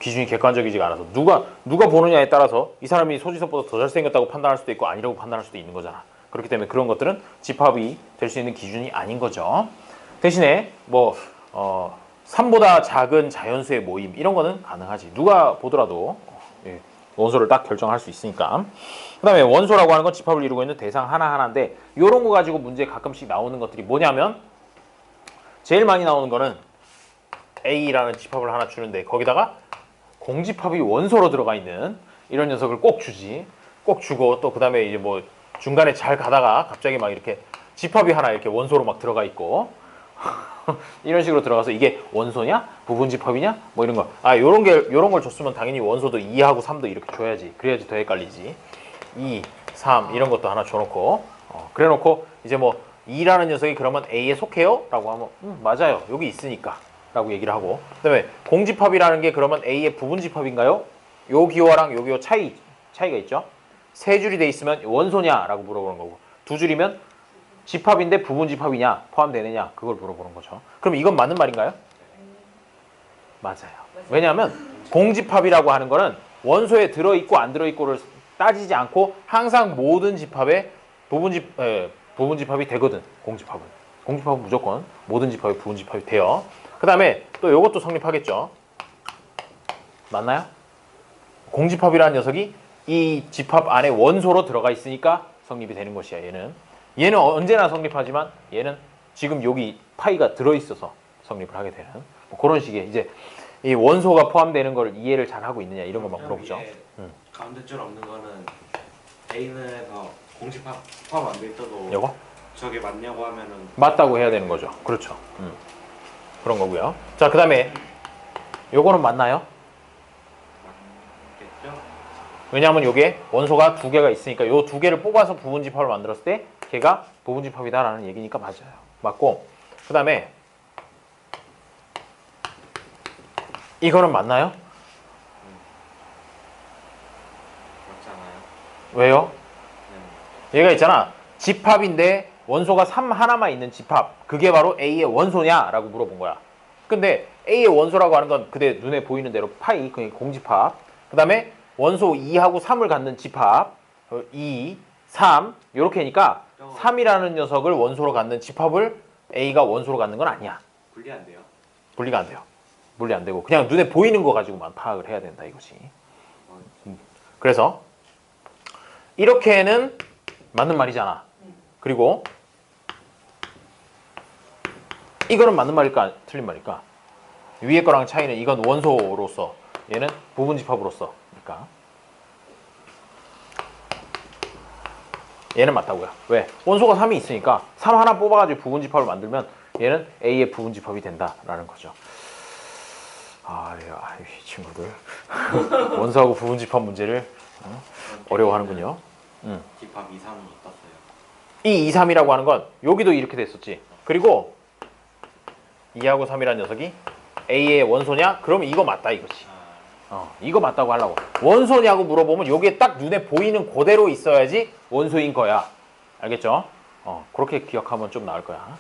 기준이 객관적이지가 않아서 누가 보느냐에 따라서 이 사람이 소지섭보다 더 잘생겼다고 판단할 수도 있고 아니라고 판단할 수도 있는 거잖아. 그렇기 때문에 그런 것들은 집합이 될 수 있는 기준이 아닌 거죠. 대신에 뭐 3보다 작은 자연수의 모임 이런 거는 가능하지. 누가 보더라도 원소를 딱 결정할 수 있으니까. 그 다음에 원소라고 하는 건 집합을 이루고 있는 대상 하나하나인데 이런 거 가지고 문제에 가끔씩 나오는 것들이 뭐냐면 제일 많이 나오는 거는 A라는 집합을 하나 주는데 거기다가 공집합이 원소로 들어가 있는 이런 녀석을 꼭 주지. 꼭 주고 또 그 다음에 이제 뭐 중간에 잘 가다가 갑자기 막 이렇게 집합이 하나 이렇게 원소로 막 들어가 있고 이런 식으로 들어가서 이게 원소냐? 부분집합이냐? 뭐 이런 거. 요런 걸 줬으면 당연히 원소도 2하고 3도 이렇게 줘야지. 그래야지 더 헷갈리지. 2, 3 이런 것도 하나 줘놓고 그래 놓고 이제 뭐 2라는 녀석이 그러면 A에 속해요? 라고 하면 맞아요. 여기 있으니까 라고 얘기를 하고 그 다음에 공집합이라는 게 그러면 A의 부분집합인가요? 요 기호랑 요 기호 차이가 있죠. 세 줄이 돼 있으면 원소냐? 라고 물어보는 거고 두 줄이면 집합인데 부분집합이냐? 포함되느냐? 그걸 물어보는 거죠. 그럼 이건 맞는 말인가요? 맞아요. 왜냐하면 공집합이라고 하는 거는 원소에 들어있고 안 들어있고를 따지지 않고 항상 모든 집합에 부분집합이 되거든. 공집합은 무조건 모든 집합에 부분집합이 돼요. 그 다음에 또 이것도 성립하겠죠. 맞나요? 공집합이라는 녀석이 이 집합 안에 원소로 들어가 있으니까 성립이 되는 것이야. 얘는 언제나 성립하지만 얘는 지금 여기 파이가 들어있어서 성립을 하게 되는 뭐 그런 식의 이제 이 원소가 포함되는 걸 이해를 잘 하고 있느냐 이런 것만 물어보죠. 가운데 줄 없는 거는 A는에서 공집합 포함 안 돼 있어도 요거? 저게 맞냐고 하면은 맞다고 해야 되는 거죠. 그렇죠. 그런 거고요. 자, 그 다음에 요거는 맞나요? 맞겠죠? 왜냐하면 요게 원소가 두 개가 있으니까 요 두 개를 뽑아서 부분집합을 만들었을 때 걔가 부분집합이다라는 얘기니까 맞아요. 맞고 그 다음에 이거는 맞나요? 맞잖아요. 왜요? 얘가 있잖아. 집합인데 원소가 3 하나만 있는 집합. 그게 바로 A의 원소냐? 라고 물어본 거야. 근데 A의 원소라고 하는 건 그대 눈에 보이는 대로 파이, 그러니까 공집합. 그 다음에 원소 2하고 3을 갖는 집합. 2, 3 이렇게니까 3이라는 녀석을 원소로 갖는 집합을 A가 원소로 갖는 건 아니야. 분리 안 돼요? 분리가 안 돼요. 분리 안 되고 그냥 눈에 보이는 거 가지고만 파악을 해야 된다 이거지. 그래서 이렇게는 맞는 말이잖아. 그리고 이거는 맞는 말일까 틀린 말일까? 위에 거랑 차이는 이건 원소로서 얘는 부분집합으로서 그러니까 얘는 맞다고요. 왜? 원소가 3이 있으니까 3 하나 뽑아가지고 부분집합을 만들면 얘는 A의 부분집합이 된다라는 거죠. 이 친구들 원소하고 부분집합 문제를 어려워하는군요. 집합 2, 3은 어떻어요? 이 2, 3이라고 하는 건 여기도 이렇게 됐었지. 그리고 2하고 3이라는 녀석이 A의 원소냐? 그러면 이거 맞다 이거지. 이거 맞다고 하려고. 원소냐고 물어보면 여기에 딱 눈에 보이는 그대로 있어야지 원소인 거야. 알겠죠? 그렇게 기억하면 좀 나을 거야.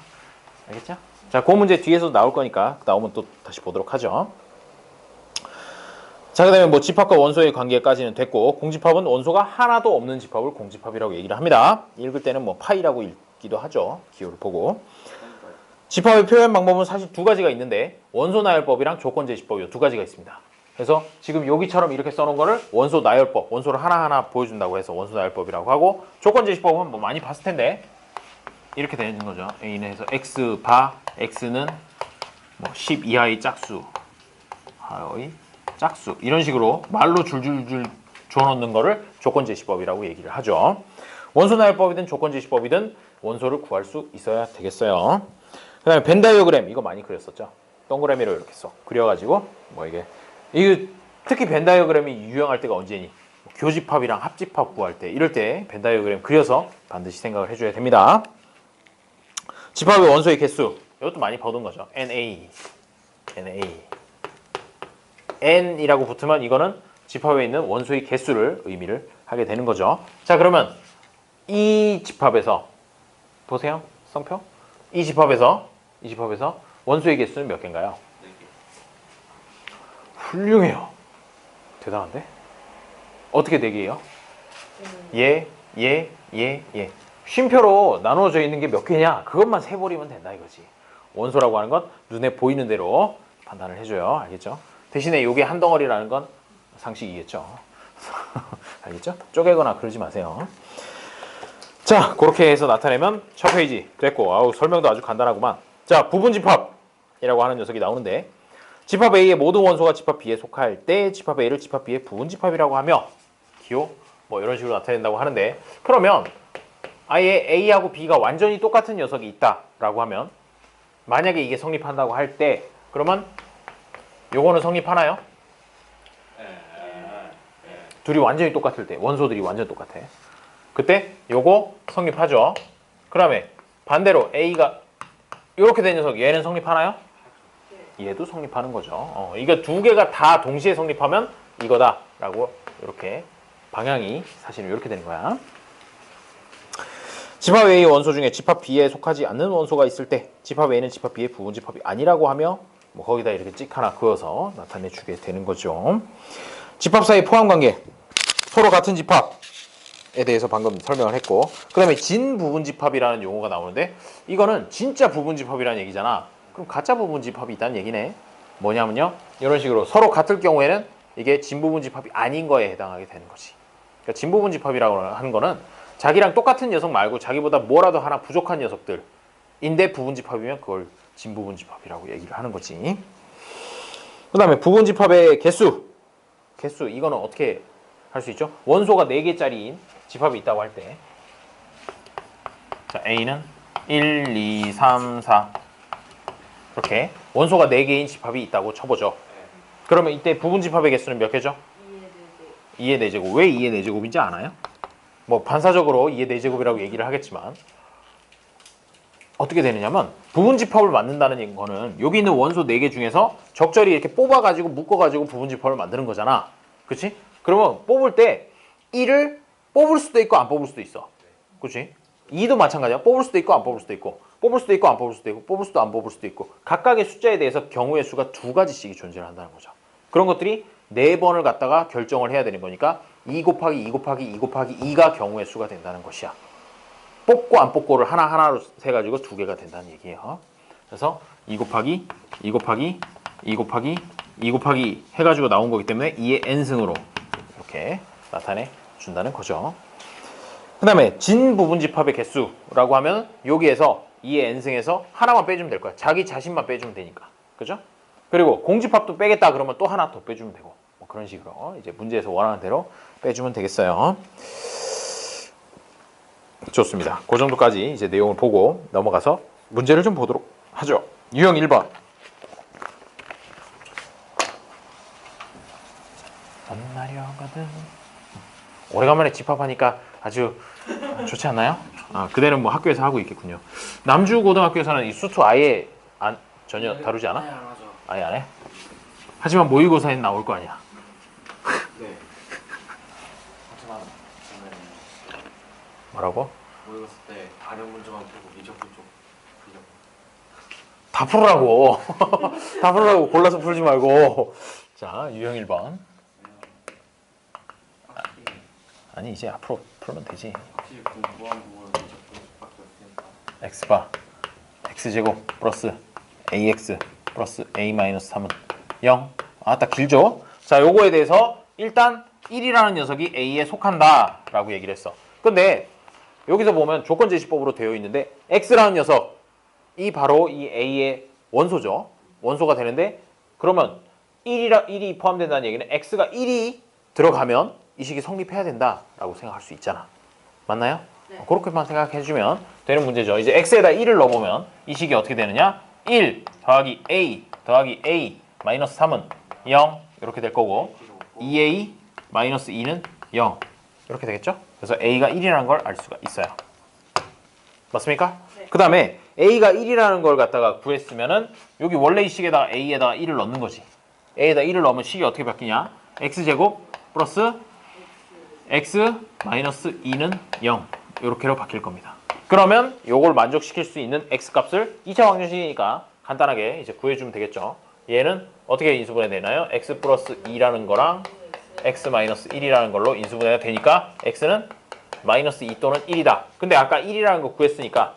알겠죠? 자, 그 문제 뒤에서 나올 거니까 나오면 또 다시 보도록 하죠. 자, 그 다음에 뭐 집합과 원소의 관계까지는 됐고 공집합은 원소가 하나도 없는 집합을 공집합이라고 얘기를 합니다. 읽을 때는 뭐 파이라고 읽기도 하죠. 기호를 보고. 집합의 표현 방법은 사실 두 가지가 있는데 원소 나열법이랑 조건 제시법 두 가지가 있습니다. 그래서 지금 여기처럼 이렇게 써놓은 거를 원소 나열법, 원소를 하나하나 보여준다고 해서 원소 나열법이라고 하고 조건 제시법은 뭐 많이 봤을 텐데 이렇게 되는 거죠. A는 해서 X 바 X는 뭐 10 이하의 짝수 이런 식으로 말로 줄줄줄 줘놓는 거를 조건 제시법이라고 얘기를 하죠. 원소 나열법이든 조건 제시법이든 원소를 구할 수 있어야 되겠어요. 그 다음에 벤 다이어그램 이거 많이 그렸었죠. 동그라미로 이렇게 쏙 그려가지고 뭐 이게 특히 벤 다이어그램이 유용할 때가 언제니? 교집합이랑 합집합 구할 때 이럴 때 벤 다이어그램 그려서 반드시 생각을 해줘야 됩니다. 집합의 원소의 개수 이것도 많이 보던 거죠. N이라고 붙으면 이거는 집합에 있는 원소의 개수를 의미를 하게 되는 거죠. 자, 그러면 이 집합에서 보세요. 성표. 이 집합에서 원소의 개수는 몇 개인가요? 4개. 훌륭해요. 대단한데? 어떻게 4개예요? 얘. 쉼표로 나누어져 있는 게 몇 개냐? 그것만 세버리면 된다 이거지. 원소라고 하는 건 눈에 보이는 대로 판단을 해줘요. 알겠죠? 대신에 이게 한 덩어리라는 건 상식이겠죠. 알겠죠? 쪼개거나 그러지 마세요. 자, 그렇게 해서 나타내면 첫 페이지 됐고, 아우 설명도 아주 간단하구만. 자, 부분집합이라고 하는 녀석이 나오는데, 집합 A의 모든 원소가 집합 B에 속할 때 집합 A를 집합 B의 부분집합이라고 하며, 기호 뭐 이런 식으로 나타낸다고 하는데, 그러면 아예 A하고 B가 완전히 똑같은 녀석이 있다라고 하면, 만약에 이게 성립한다고 할 때, 그러면 요거는 성립하나요? 둘이 완전히 똑같을 때, 원소들이 완전 똑같아. 그때 요거 성립하죠. 그 다음에 반대로 A가 이렇게 된 녀석, 얘는 성립하나요? 얘도 성립하는 거죠. 이거 2개가 다 동시에 성립하면 이거다라고 이렇게 방향이 사실은 이렇게 되는 거야. 집합 A의 원소 중에 집합 B에 속하지 않는 원소가 있을 때 집합 A는 집합 B의 부분집합이 아니라고 하며, 뭐 거기다 이렇게 찍 하나 그어서 나타내주게 되는 거죠. 집합 사이 포함관계, 서로 같은 집합에 대해서 방금 설명을 했고, 그 다음에 진부분집합이라는 용어가 나오는데, 이거는 진짜 부분집합이라는 얘기잖아. 그럼 가짜 부분집합이 있다는 얘기네. 뭐냐면요, 이런 식으로 서로 같을 경우에는 이게 진부분집합이 아닌 거에 해당하게 되는 거지. 그러니까 진부분집합이라고 하는 거는 자기랑 똑같은 녀석 말고 자기보다 뭐라도 하나 부족한 녀석들인데 부분집합이면 그걸 진부분집합이라고 얘기를 하는 거지. 그 다음에 부분집합의 개수, 이거는 어떻게 할 수 있죠? 원소가 4개짜리인 집합이 있다고 할 때, 자, A는 1, 2, 3, 4 이렇게 원소가 4개인 집합이 있다고 쳐보죠. 그러면 이때 부분집합의 개수는 몇 개죠? 2의 4제곱. 왜 2의 4제곱인지 아나요? 뭐 반사적으로 2의 4제곱이라고 얘기를 하겠지만, 어떻게 되느냐면 부분집합을 만든다는 거는 여기 있는 원소 4개 중에서 적절히 이렇게 뽑아가지고 묶어가지고 부분집합을 만드는 거잖아. 그치? 그러면 뽑을 때 1을 뽑을 수도 있고 안 뽑을 수도 있어. 그치? 2도 마찬가지야. 뽑을 수도 있고 안 뽑을 수도 있고, 뽑을 수도 있고 안 뽑을 수도 있고, 뽑을 수도 안 뽑을 수도 있고, 각각의 숫자에 대해서 경우의 수가 2가지씩이 존재를 한다는 거죠. 그런 것들이 4번을 갖다가 결정을 해야 되는 거니까 2 곱하기 2 곱하기 2 곱하기 2가 경우의 수가 된다는 것이야. 뽑고 안 뽑고를 하나하나로 세가지고 2개가 된다는 얘기예요. 그래서 2 곱하기 2 곱하기 2 곱하기 2 곱하기 해가지고 나온 거기 때문에 2의 n승으로 이렇게 나타내 준다는 거죠. 그 다음에 진부분집합의 개수라고 하면 여기에서 2의 n승에서 하나만 빼주면 될 거야. 자기 자신만 빼주면 되니까. 그죠? 그리고 공집합도 빼겠다 그러면 또 하나 더 빼주면 되고, 뭐 그런 식으로 이제 문제에서 원하는 대로 빼주면 되겠어요. 좋습니다. 그 정도까지 이제 내용을 보고 넘어가서 문제를 좀 보도록 하죠. 유형 1번. 엄마려거든. 오래간만에 집합하니까 아주 좋지 않나요? 그대는 뭐 학교에서 하고 있겠군요. 남주 고등학교에서는 이 수투 아예 전혀 다루지 않아? 안 하죠. 아예 안 해? 하지만 모의고사에는 나올 거 아니야. 네. 하지만 저는 뭐라고? 모의고사 때 다른 문제만 풀고 미적분 쪽 풀려고. 다 풀으라고. 다 풀으라고. 골라서 풀지 말고. 자, 유형 1번. 아니, 이제 앞으로 풀면 되지. 확실히 공부한 부분은 미적분 쪽밖에 없으니까. x바 x제곱 플러스 ax 플러스 a-3은 0. 딱 길죠? 자, 요거에 대해서 일단 1이라는 녀석이 a에 속한다 라고 얘기를 했어. 근데 여기서 보면 조건제시법으로 되어 있는데 x라는 녀석이 바로 이 a의 원소죠. 원소가 되는데, 그러면 1이 포함된다는 얘기는 x가 1이 들어가면 이 식이 성립해야 된다라고 생각할 수 있잖아. 맞나요? 네. 그렇게만 생각해주면 되는 문제죠. 이제 x에다 1을 넣어보면 이 식이 어떻게 되느냐? 1 더하기 a 더하기 a 마이너스 3은 0 이렇게 될 거고, 2a 마이너스 2는 0 이렇게 되겠죠? 그래서 a가 1이라는 걸 알 수가 있어요. 맞습니까? 네. 그 다음에 a가 1이라는 걸 갖다가 구했으면은 여기 원래 이 식에다가 a에다가 1을 넣는 거지. a에다 1을 넣으면 식이 어떻게 바뀌냐? x제곱 플러스 x 마이너스 2는 0 이렇게로 바뀔 겁니다. 그러면 요걸 만족시킬 수 있는 x 값을 2차 방정식이니까 간단하게 이제 구해주면 되겠죠. 얘는 어떻게 인수분해 되나요? x 플러스 2라는 거랑 x-1이라는 걸로 인수분해가 되니까 x는 -2 또는 1이다. 근데 아까 1이라는 거 구했으니까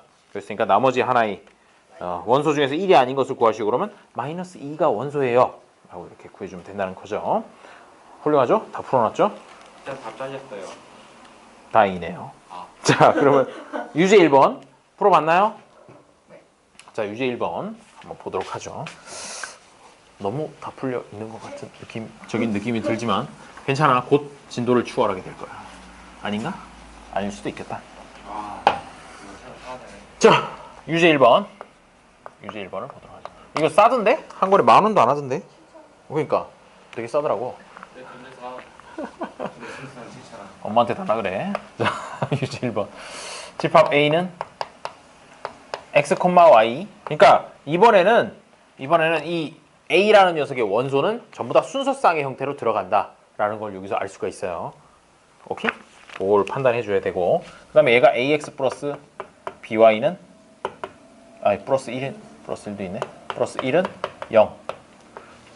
나머지 하나의 원소 중에서 1이 아닌 것을 구하시고 그러면 -2가 원소예요 라고 이렇게 구해주면 된다는 거죠. 훌륭하죠? 다 풀어놨죠? 진짜 다 잘렸어요. 다행이네요. 아. 자, 그러면 유제 1번 풀어봤나요? 자, 유제 1번 한번 보도록 하죠. 너무 다 풀려 있는 것 같은 느낌적인 느낌이 들지만 괜찮아. 곧 진도를 추월하게 될 거야. 아닌가? 아닐 수도 있겠다. 아, 이거 사야 되네. 자, 유제 1번. 유제 1번을 보도록 하죠. 이거 싸던데? 한 권에 10,000원도 안 하던데? 그러니까 되게 싸더라고. 내 돈에서 내 순수한 7,000원. 엄마한테 달라 그래. 자, 유제 1번. 집합 A는 x, y. 그러니까 이번에는 이 A라는 녀석의 원소는 전부 다 순서쌍의 형태로 들어간다라는 걸 여기서 알 수가 있어요. 오케이? 그걸 판단해 줘야 되고, 그다음에 얘가 ax 플러스 by는 플러스 1도 있네. 플러스 1은 0.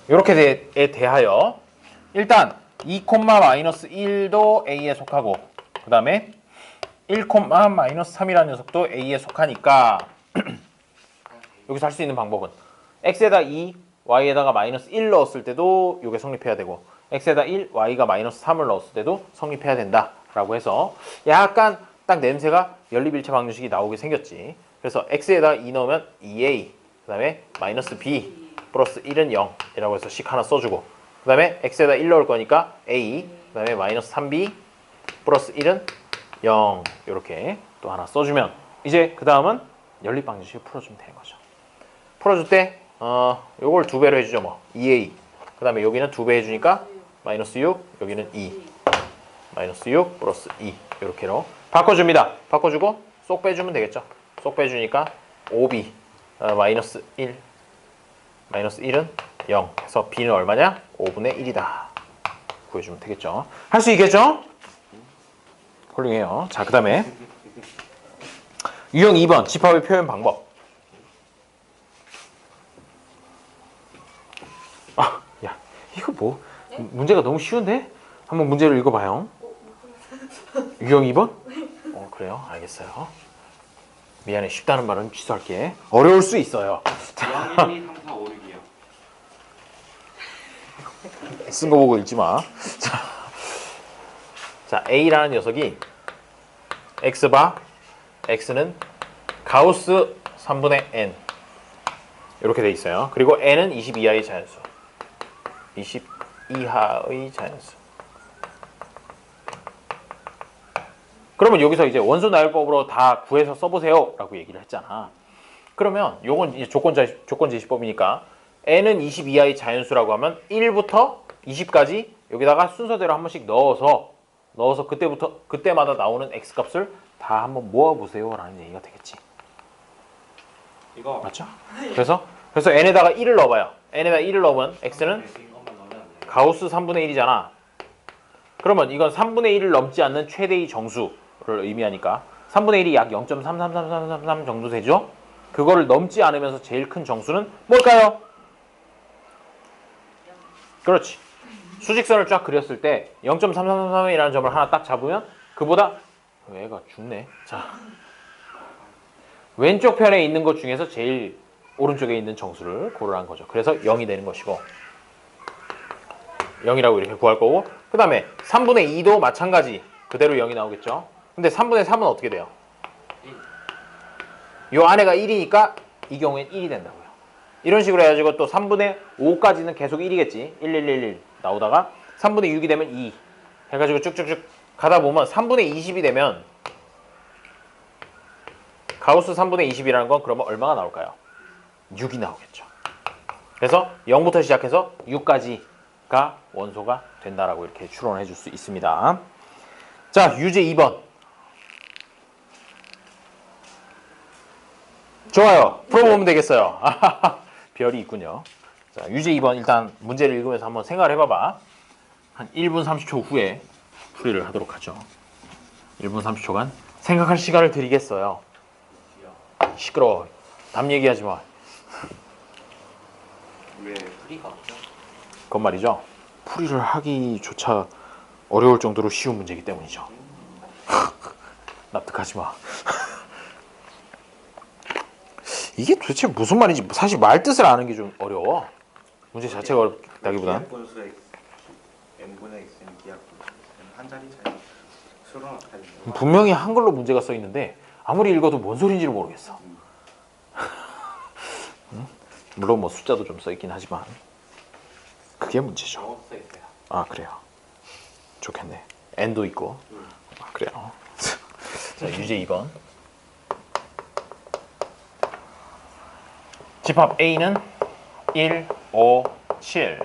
이렇게 대하여 일단 2,-1도 a에 속하고, 그다음에 1,-3이라는 녀석도 a에 속하니까 여기서 할 수 있는 방법은 x에다 2, y에다가 -1 넣었을 때도 이게 성립해야 되고, x에다 1, y가 -3을 넣었을 때도 성립해야 된다라고 해서 약간 딱 냄새가 연립일체 방정식이 나오게 생겼지. 그래서 x에다 2 넣으면 2a, 그 다음에 -b 플러스 1은 0이라고 해서 식 하나 써주고, 그 다음에 x에다 1 넣을 거니까 a, 그 다음에 -3b 플러스 1은 0 이렇게 또 하나 써주면 이제 그 다음은 연립 방정식을 풀어주면 되는 거죠. 풀어줄 때 요걸 2배로 해주죠. 뭐 2a, 그 다음에 여기는 2배 해주니까 -6, 여기는 2 -6 플러스 2 이렇게로 바꿔줍니다. 바꿔주고 쏙 빼주면 되겠죠. 쏙 빼주니까 5b -1 -1은 0 해서 b는 얼마냐? 5분의 1이다 구해주면 되겠죠. 할 수 있겠죠? 훌륭해요. 자, 그 다음에 유형 2번 집합의 표현 방법. 야, 이거 뭐 문제가 너무 쉬운데? 한번 문제를 읽어봐요. 유형 2번? 그래요? 알겠어요. 미안해, 쉽다는 말은 취소할게. 어려울 수 있어요. 0, 1, 2, 3, 4, 5, 6이요. 쓴 거 보고 읽지 마. 자, A라는 녀석이 x바, x는 가우스 3분의 n 이렇게 돼 있어요. 그리고 n은 20 이하의 자연수. 20 이하의 자연수. 그러면 여기서 이제 원소 나열법으로 다 구해서 써보세요 라고 얘기를 했잖아. 그러면 요건 이제 조건 제시법이니까 n은 20 이하의 자연수라고 하면 1부터 20까지 여기다가 순서대로 한 번씩 넣어서 그때마다 나오는 x 값을 다 한번 모아보세요 라는 얘기가 되겠지. 이거 맞죠? 그래서 n에다가 1을 넣어봐요. n에다가 1을 넣으면 x는 긴 것만 넣으면 안 돼요. 가우스 3분의 1이잖아. 그러면 이건 3분의 1을 넘지 않는 최대의 정수를 의미하니까 3분의 1이 약 0.33333 정도 되죠? 그거를 넘지 않으면서 제일 큰 정수는 뭘까요? 그렇지. 수직선을 쫙 그렸을 때 0.3333이라는 점을 하나 딱 잡으면 그보다 얘가 죽네. 자, 왼쪽 편에 있는 것 중에서 제일 오른쪽에 있는 정수를 고르라는 거죠. 그래서 0이 되는 것이고 0이라고 이렇게 구할 거고, 그 다음에 3분의 2도 마찬가지 그대로 0이 나오겠죠. 근데 3분의 3은 어떻게 돼요? 요 안에가 1이니까 이 경우엔 1이 된다고요. 이런 식으로 해가지고 또 3분의 5까지는 계속 1이겠지. 1111 나오다가 3분의 6이 되면 2 해가지고 쭉쭉쭉 가다 보면 3분의 20이 되면 가우스 3분의 20이라는 건 그러면 얼마가 나올까요? 6이 나오겠죠. 그래서 0부터 시작해서 6까지가 원소가 된다라고 이렇게 추론해 줄 수 있습니다. 자, 유제 2번. 좋아요. 풀어보면 되겠어요. 별이 있군요. 자, 유제 2번 일단 문제를 읽으면서 한번 생각을 해봐봐. 한 1분 30초 후에 풀이를 하도록 하죠. 1분 30초간 생각할 시간을 드리겠어요. 시끄러워. 남 얘기하지 마. 왜 프리가 없죠? 그건 말이죠. 풀이를 하기조차 어려울 정도로 쉬운 문제이기 때문이죠. 납득하지 마. 이게 도대체 무슨 말인지 사실 말 뜻을 아는 게 좀 어려워. 문제 자체가 어렵다기보단. 기하분수의 n분의 x는 기하분수 한 자리 차이. 수로는 어떻게 되죠? 분명히 한글로 문제가 써 있는데 아무리 읽어도 뭔 소리인지를 모르겠어. 물론 뭐 숫자도 좀 써 있긴 하지만 그게 문제죠. 영어 써 있어요. 아 그래요. 좋겠네. n도 있고. 아 그래요. 자 유제 2번. 집합 A는 1, 5, 7.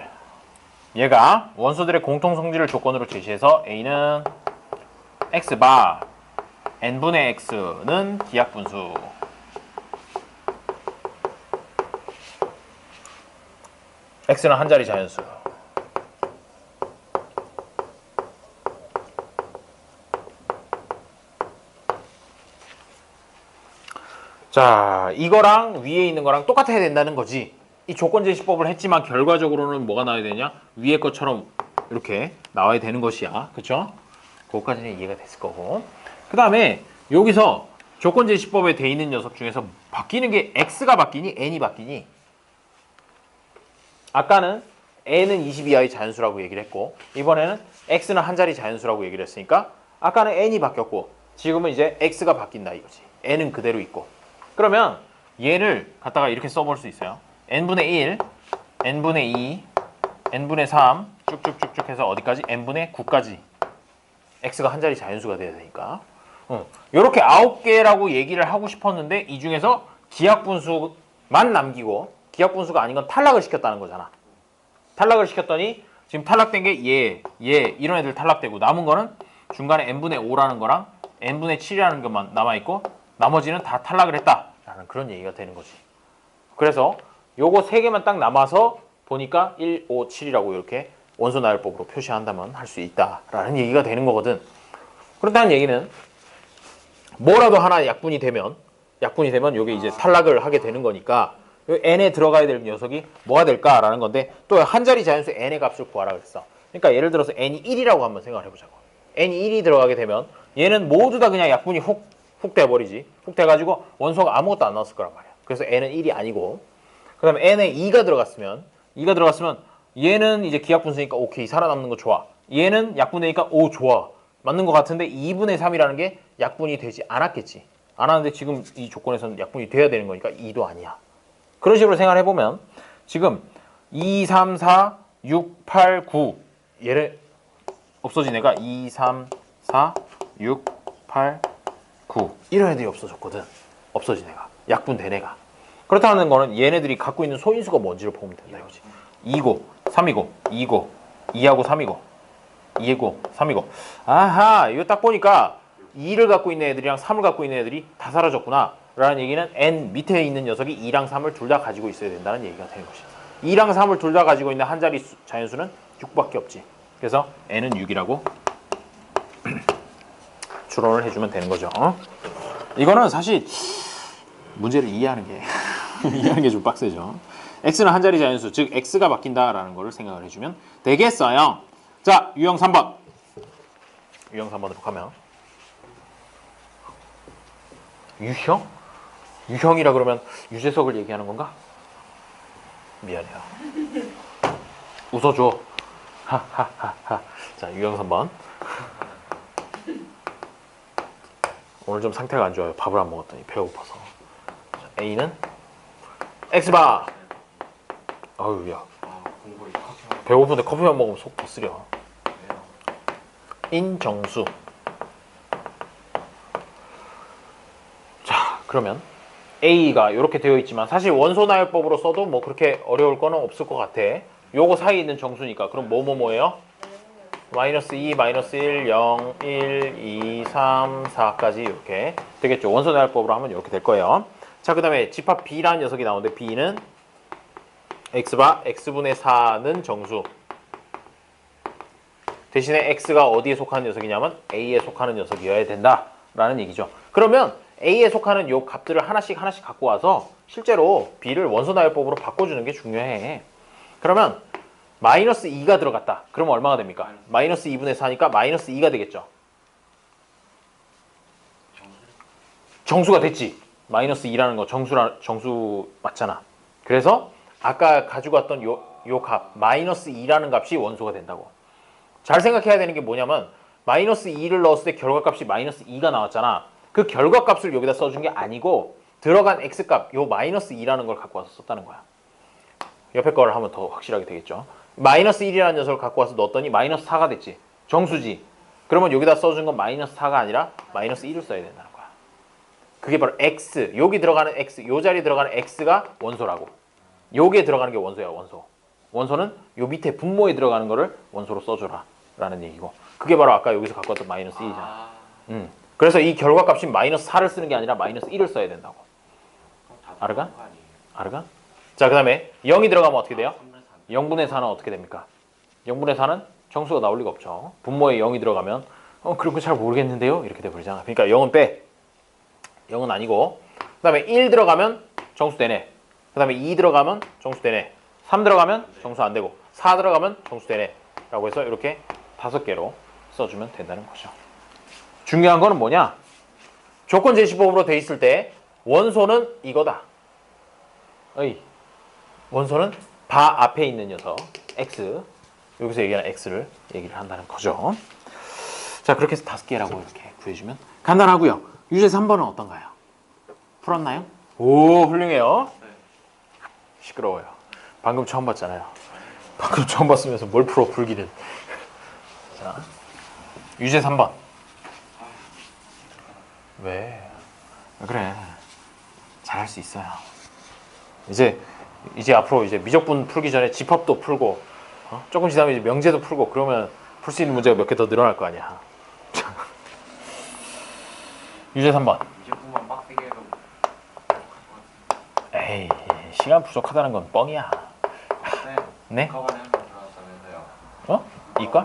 얘가 원소들의 공통 성질을 조건으로 제시해서 A는 x바 n분의 x는 기하분수. x는 한 자리 자연수. 자, 이거랑 위에 있는 거랑 똑같아야 된다는 거지. 이 조건 제시법을 했지만 결과적으로는 뭐가 나와야 되냐? 위에 것처럼 이렇게 나와야 되는 것이야. 그쵸? 그것까지는 이해가 됐을 거고. 그 다음에 여기서 조건 제시법에 돼 있는 녀석 중에서 바뀌는 게 x가 바뀌니 n이 바뀌니? 아까는 n은 22하의 자연수라고 얘기를 했고 이번에는 x는 한 자리 자연수라고 얘기를 했으니까 아까는 n이 바뀌었고 지금은 이제 x가 바뀐다 이거지. n은 그대로 있고. 그러면 얘를 갖다가 이렇게 써볼 수 있어요. n분의 1, n분의 2, n분의 3 쭉쭉쭉쭉 해서 어디까지? n분의 9까지. x가 한 자리 자연수가 돼야 되니까. 이렇게 9개라고 얘기를 하고 싶었는데 이 중에서 기하분수만 남기고 기하분수가 아닌 건 탈락을 시켰다는 거잖아. 탈락을 시켰더니 지금 탈락된 게 얘 이런 애들 탈락되고 남은 거는 중간에 n분의 5라는 거랑 n분의 7이라는 것만 남아있고 나머지는 다 탈락을 했다라는 그런 얘기가 되는 거지. 그래서 요거 3개만 딱 남아서 보니까 1, 5, 7이라고 이렇게 원소 나열법으로 표시한다면 할 수 있다라는 얘기가 되는 거거든. 그렇다는 얘기는 뭐라도 하나 약분이 되면 요게 이제 탈락을 하게 되는 거니까 요 n에 들어가야 될 녀석이 뭐가 될까라는 건데 또 한 자리 자연수 n의 값을 구하라 그랬어. 그러니까 예를 들어서 n이 1이라고 한번 생각을 해보자고. n이 1이 들어가게 되면 얘는 모두 다 그냥 약분이 훅 돼버리지. 훅 돼가지고 원소가 아무것도 안 나왔을 거란 말이야. 그래서 n은 1이 아니고 그 다음에 n에 2가 들어갔으면 얘는 이제 기하분수니까 오케이 살아남는 거 좋아. 얘는 약분되니까 오 좋아. 맞는 것 같은데 2분의 3이라는 게 약분이 되지 않았겠지. 안 하는데 지금 이 조건에서는 약분이 돼야 되는 거니까 2도 아니야. 그런 식으로 생각을 해보면 지금 2, 3, 4, 6, 8, 9 얘를 없어진 애가 2, 3, 4, 6, 8, 9 이런 애들이 없어졌거든. 없어진 애가. 약분된 애가. 그렇다는 거는 얘네들이 갖고 있는 소인수가 뭔지를 보면 된다 이거지. 2고 3이고 2고 2하고 3이고 2이고 3이고 아하 이거 딱 보니까 2를 갖고 있는 애들이랑 3을 갖고 있는 애들이 다 사라졌구나 라는 얘기는 n 밑에 있는 녀석이 2랑 3을 둘 다 가지고 있어야 된다는 얘기가 되는 것이야. 2랑 3을 둘 다 가지고 있는 한 자리 자연수는 6밖에 없지. 그래서 n은 6이라고 추론을 해주면 되는 거죠. 이거는 사실 문제를 이해하는 게 좀 빡세죠. x는 한 자리 자연수, 즉 x가 바뀐다라는 거를 생각을 해주면 되겠어요. 자, 유형 3번. 유형 3번으로 가면 유형? 유형이라 그러면 유재석을 얘기하는 건가? 미안해요. 웃어줘. 하하하하. 자, 유형 3번. 오늘 좀 상태가 안 좋아요. 밥을 안 먹었더니 배가 고파서. 자, A는 X바. 아유 야. 공부를 커피 배고픈데 커피만 먹으면 속 더 쓰려. 인정수. 자, 그러면 A가 이렇게 되어 있지만 사실 원소 나열법으로 써도 뭐 그렇게 어려울 거는 없을 것 같아. 요거 사이에 있는 정수니까. 그럼 뭐예요? 마이너스 2, 마이너스 1, 0, 1, 2, 3, 4까지 이렇게 되겠죠. 원소 나열법으로 하면 이렇게 될 거예요. 자, 그 다음에 집합 B라는 녀석이 나오는데 B는 X바 X분의 4는 정수. 대신에 X가 어디에 속하는 녀석이냐면 A에 속하는 녀석이어야 된다라는 얘기죠. 그러면 A에 속하는 요 값들을 하나씩 갖고 와서 실제로 B를 원소 나열법으로 바꿔주는 게 중요해. 그러면 마이너스 2가 들어갔다. 그러면 얼마가 됩니까? 마이너스 2분의 4니까 마이너스 2가 되겠죠. 정수가 됐지. 마이너스 2라는 거 정수 맞잖아. 그래서 아까 가지고 왔던 요 값 마이너스 2라는 값이 원소가 된다고. 잘 생각해야 되는 게 뭐냐면 마이너스 2를 넣었을 때 결과값이 마이너스 2가 나왔잖아. 그 결과값을 여기다 써준 게 아니고 들어간 x값 요 마이너스 2라는 걸 갖고 와서 썼다는 거야. 옆에 거를 하면 더 확실하게 되겠죠. 마이너스 1이라는 녀석을 갖고 와서 넣었더니 마이너스 4가 됐지. 정수지. 그러면 여기다 써준 건 마이너스 4가 아니라 마이너스 1을 써야 된다는 거야. 그게 바로 x. 여기 들어가는 x, 요 자리에 들어가는 x가 원소라고. 여기에 들어가는 게 원소야, 원소. 원소는 요 밑에 분모에 들어가는 거를 원소로 써줘라 라는 얘기고, 그게 바로 아까 여기서 갖고 왔던 마이너스 2잖아. 그래서 이 결과값이 마이너스 4를 쓰는 게 아니라 마이너스 1을 써야 된다고. 아르간? 아르간? 자, 그 다음에 0이 들어가면 어떻게 돼요? 0분의 4는 어떻게 됩니까? 0분의 4는 정수가 나올 리가 없죠. 분모에 0이 들어가면 그런 거 잘 모르겠는데요? 이렇게 돼버리잖아. 그러니까 0은 빼. 0은 아니고, 그 다음에 1 들어가면 정수 되네. 그 다음에 2 들어가면 정수 되네. 3 들어가면 정수 안 되고, 4 들어가면 정수 되네 라고 해서 이렇게 5개로 써주면 된다는 거죠. 중요한 거는 뭐냐? 조건 제시법으로 돼 있을 때 원소는 이거다. 원소는 바 앞에 있는 녀석 x, 여기서 얘기하는 x를 얘기를 한다는 거죠. 자, 그렇게 해서 5개라고 이렇게 구해주면 간단하고요. 유제 3번은 어떤가요? 풀었나요? 오, 훌륭해요. 시끄러워요. 방금 처음 봤잖아요. 방금 처음 봤으면서 뭘 풀어, 풀기를. 자, 유제 3번. 왜? 그래. 잘할 수 있어요. 이제 앞으로 이제 미적분 풀기 전에 집합도 풀고, 조금 지나면 이제 명제도 풀고, 그러면 풀 수 있는 문제가 몇 개 더 늘어날 거 아니야. 유제 3번. 미적분만 빡세게 해도 에이, 시간 부족하다는 건 뻥이야. 네? 이과반에 한 명 들어왔다면서요. 어? 이과?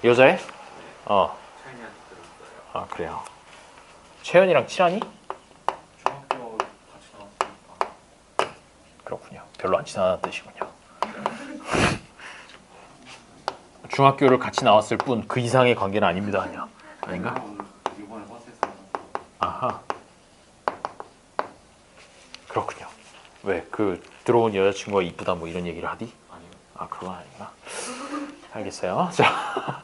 여자애? 차이니한테 들었어요. 그래요. 채연이랑 친하니? 중학교 같이 나왔으니까. 그렇군요. 별로 안 친하다는 뜻이군요. 중학교를 같이 나왔을 뿐 그 이상의 관계는 아닙니다. 아닌가? 이번에 버스에서 아하. 그렇군요. 왜? 그 들어온 여자친구가 이쁘다 뭐 이런 얘기를 하디? 아니요. 그건 아닌가? 알겠어요. 자,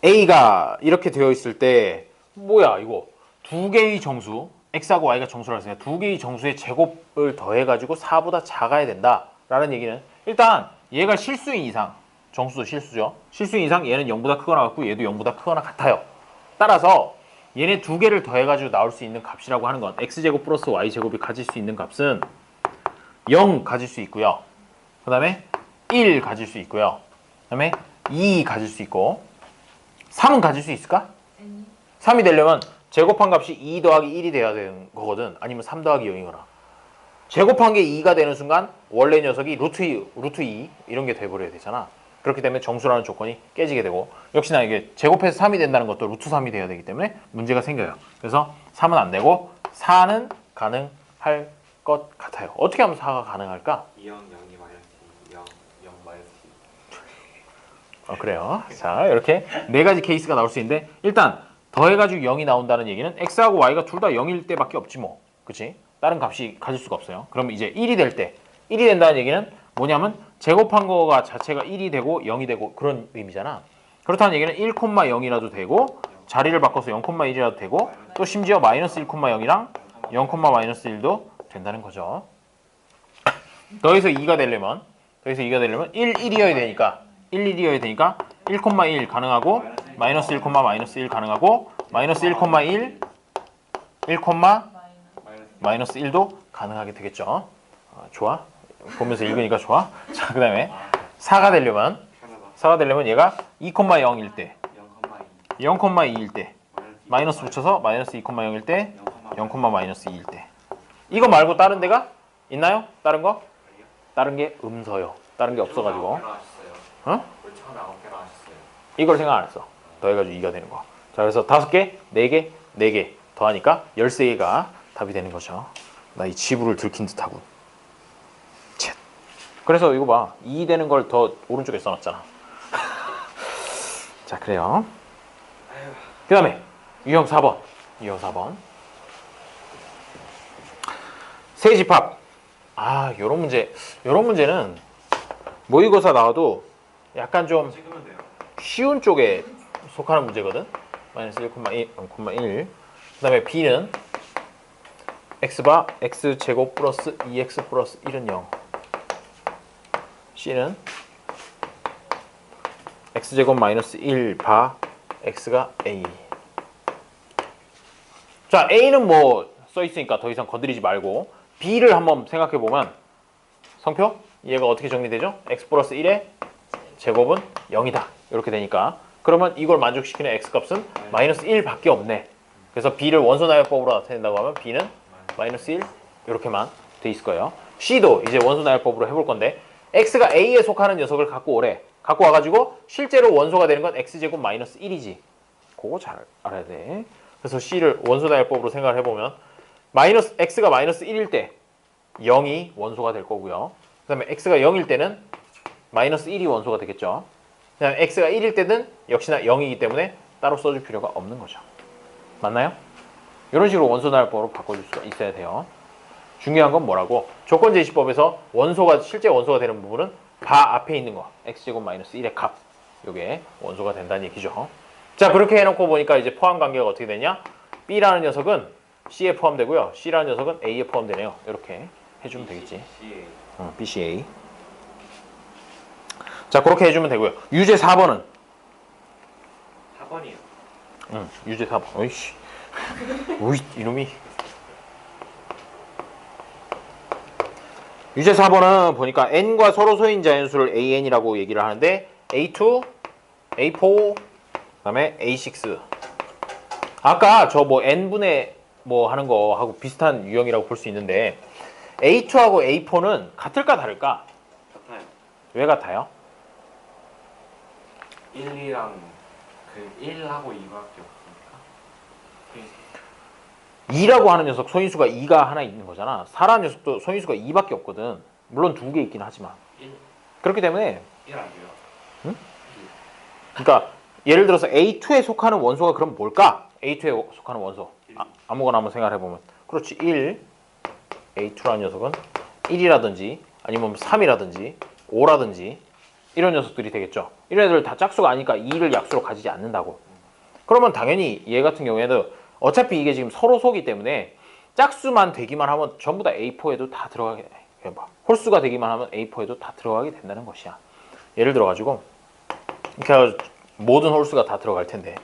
A가 이렇게 되어 있을 때 뭐야 이거? 두 개의 정수, X하고 Y가 정수라 했으니까 두 개의 정수의 제곱을 더해가지고 4보다 작아야 된다라는 얘기는, 일단 얘가 실수인 이상, 정수도 실수죠. 실수인 이상 얘는 0보다 크거나 같고 얘도 0보다 크거나 같아요. 따라서 얘네 두 개를 더해가지고 나올 수 있는 값이라고 하는 건 X제곱 플러스 Y제곱이 가질 수 있는 값은 0 가질 수 있고요. 그 다음에 1 가질 수 있고요. 그 다음에 2 가질 수 있고, 3은 가질 수 있을까? 3이 되려면 제곱한 값이 2 더하기 1이 돼야 되는 거거든. 아니면 3 더하기 0이거나. 제곱한 게 2가 되는 순간 원래 녀석이 루트 2 이런 게 돼버려야 되잖아. 그렇기 때문에 정수라는 조건이 깨지게 되고, 역시나 이게 제곱해서 3이 된다는 것도 루트 3이 돼야 되기 때문에 문제가 생겨요. 그래서 3은 안 되고 4는 가능할 것 같아요. 어떻게 하면 4가 가능할까? 2형 0이 마이너스 2, 0, 0 마이너스 2. 그래요. 자, 이렇게 네 가지 케이스가 나올 수 있는데, 일단 더해가지고 0이 나온다는 얘기는 X하고 Y가 둘 다 0일 때밖에 없지 뭐. 그치? 다른 값이 가질 수가 없어요. 그럼 이제 1이 될 때, 1이 된다는 얘기는 뭐냐면 제곱한 거가 자체가 1이 되고 0이 되고 그런 의미잖아. 그렇다는 얘기는 1,0이라도 되고, 자리를 바꿔서 0,1이라도 되고, 또 심지어 마이너스 1,0이랑 0,-1도 된다는 거죠. 더해서 2가 되려면 1, 1이어야 되니까 1,1 가능하고, 마이너스 1, 마이너스 1 가능하고, 마이너스 1,1, 1, 마이너스 1도 가능하게 되겠죠. 좋아? 보면서 읽으니까 좋아? 자, 그 다음에 4가 되려면 얘가 2,0일 때, 0,2일 때, 마이너스 붙여서 마이너스 2,0일 때, 0, 마이너스 2일 때. 이거 말고 다른 데가 있나요? 다른 거? 다른 게 음서요. 다른 게 없어가지고. 왜 처음에 9개로 하셨어요? 이걸 생각 안 했어. 더해가지고 2가 되는 거. 자, 그래서 5개, 4개, 4개 더하니까 13개가 답이 되는 거죠. 나 이 지부를 들킨 듯하고. 쳇. 그래서 이거 봐. 2 되는 걸 더 오른쪽에 써놨잖아. 자, 그래요. 그 다음에 유형 4번. 유형 4번. 세집합. 요런 문제는 모의고사 나와도 약간 좀 찍으면 돼요. 쉬운 쪽에 속하는 문제거든. 마이너스 1,1. 그 다음에 b는 x바 x제곱 플러스 2x 플러스 1은 0. c는 x제곱 마이너스 1바 x가 a. 자, a는 뭐 써있으니까 더 이상 건드리지 말고 b를 한번 생각해보면 성표? 얘가 어떻게 정리되죠? x 플러스 1의 제곱은 0이다. 이렇게 되니까 그러면 이걸 만족시키는 x값은 마이너스 1밖에 없네. 그래서 b를 원소나열법으로 나타낸다고 하면 b는 마이너스 1 이렇게만 돼 있을 거예요. c도 이제 원소나열법으로 해볼 건데 x가 a에 속하는 녀석을 갖고 오래. 갖고 와가지고 실제로 원소가 되는 건 x제곱 마이너스 1이지. 그거 잘 알아야 돼. 그래서 c를 원소나열법으로 생각을 해보면 x가 마이너스 1일 때 0이 원소가 될 거고요. 그 다음에 x가 0일 때는 마이너스 1이 원소가 되겠죠. 그 다음에 x가 1일 때는 역시나 0이기 때문에 따로 써줄 필요가 없는 거죠. 맞나요? 이런 식으로 원소나열법으로 바꿔줄 수가 있어야 돼요. 중요한 건 뭐라고? 조건제시법에서 실제 원소가 되는 부분은 바 앞에 있는 거 x제곱 마이너스 1의 값, 요게 원소가 된다는 얘기죠. 자, 그렇게 해놓고 보니까 이제 포함 관계가 어떻게 되냐? b라는 녀석은 c에 포함되고요, c라는 녀석은 a에 포함되네요. 이렇게 해주면 되겠지. BCA. 자, 그렇게 해주면 되고요. 유제 4번은? 4번이요. 유제 4번. 어이씨. 오이, 이놈이. 유제 4번은 보니까 n과 서로 소인 자연수를 an이라고 얘기를 하는데 a2, a4, 그다음에 a6. 아까 저 뭐 n분의 뭐 하는 거 하고 비슷한 유형이라고 볼 수 있는데 a2하고 a4는 같을까 다를까? 같아요. 왜 같아요? 1, 2랑 그 1하고 2밖에 없으니까. 2라고 하는 녀석 소인수가 2가 하나 있는 거잖아. 4라는 녀석도 소인수가 2밖에 없거든. 물론 2개 있긴 하지만. 1, 그렇기 때문에 1 아니에요. 응? 그러니까 예를 들어서 A2에 속하는 원소가 그럼 뭘까? A2에 속하는 원소. 아무거나 한번 생각해 보면. 그렇지. 1. A2라는 녀석은 1이라든지 아니면 3이라든지 5라든지 이런 녀석들이 되겠죠. 이런 애들 다 짝수가 아니니까 2를 약수로 가지지 않는다고. 그러면 당연히 얘 같은 경우에는 어차피 이게 지금 서로 소기 때문에 짝수만 되기만 하면 전부 다 A4에도 다 들어가게 돼. 홀수가 되기만 하면 A4에도 다 들어가게 된다는 것이야. 예를 들어 가지고 이렇게 해가지고 모든 홀수가 다 들어갈 텐데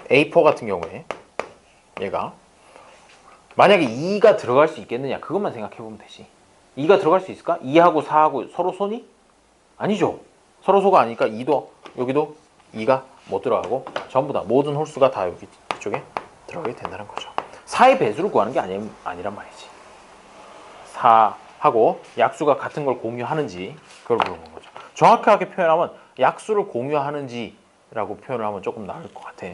A4 같은 경우에 얘가 만약에 2가 들어갈 수 있겠느냐 그것만 생각해 보면 되지. 2가 들어갈 수 있을까? 2하고 4하고 서로 소니? 아니죠. 서로 소가 아니니까 2도 여기도 2가 못 들어가고 전부 다 모든 홀수가 다 여기 이쪽에 들어가게 된다는 거죠. 4의 배수를 구하는 게 아니란 말이지. 4하고 약수가 같은 걸 공유하는지 그걸 물어보는 거죠. 정확하게 표현하면 약수를 공유하는지라고 표현을 하면 조금 나을 것 같아.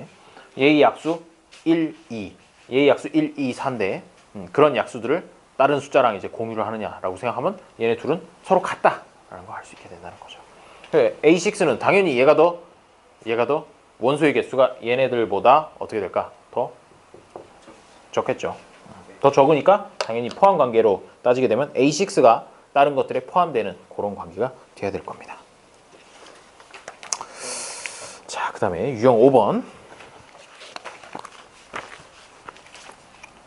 얘의 약수 1, 2, 얘의 약수 1, 2, 4인데 그런 약수들을 다른 숫자랑 이제 공유를 하느냐라고 생각하면 얘네 둘은 서로 같다라는 걸 알 수 있게 된다는 거죠. A6는 당연히 얘가 더 원소의 개수가 얘네들보다 어떻게 될까? 더 적겠죠. 더 적으니까 당연히 포함 관계로 따지게 되면 A6가 다른 것들에 포함되는 그런 관계가 돼야 될 겁니다. 자, 그 다음에 유형 5번.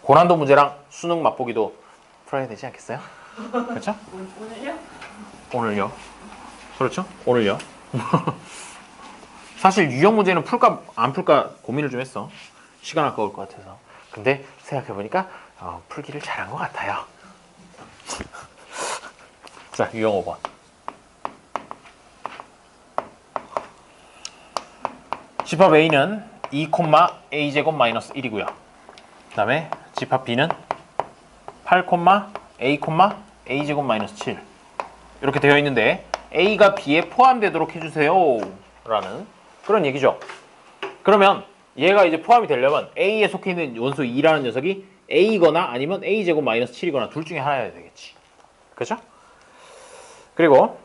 고난도 문제랑 수능 맛보기도 풀어야 되지 않겠어요? 그렇죠? 오늘요? 오늘요. 그렇죠? 오늘요. 사실 유형 문제는 풀까 안 풀까 고민을 좀 했어. 시간 아까울 것 같아서. 근데 생각해보니까 풀기를 잘한 것 같아요. 자, 유형 5번. 집합 A는 2,a제곱 마이너스 1이고요. 그 다음에 집합 B는 8, a, a제곱 마이너스 7 이렇게 되어 있는데 A가 B에 포함되도록 해주세요 라는 그런 얘기죠. 그러면 얘가 이제 포함이 되려면 A에 속해 있는 원소 2라는 녀석이 A거나 아니면 a제곱 마이너스 7이거나 둘 중에 하나여야 되겠지. 그렇죠? 그리고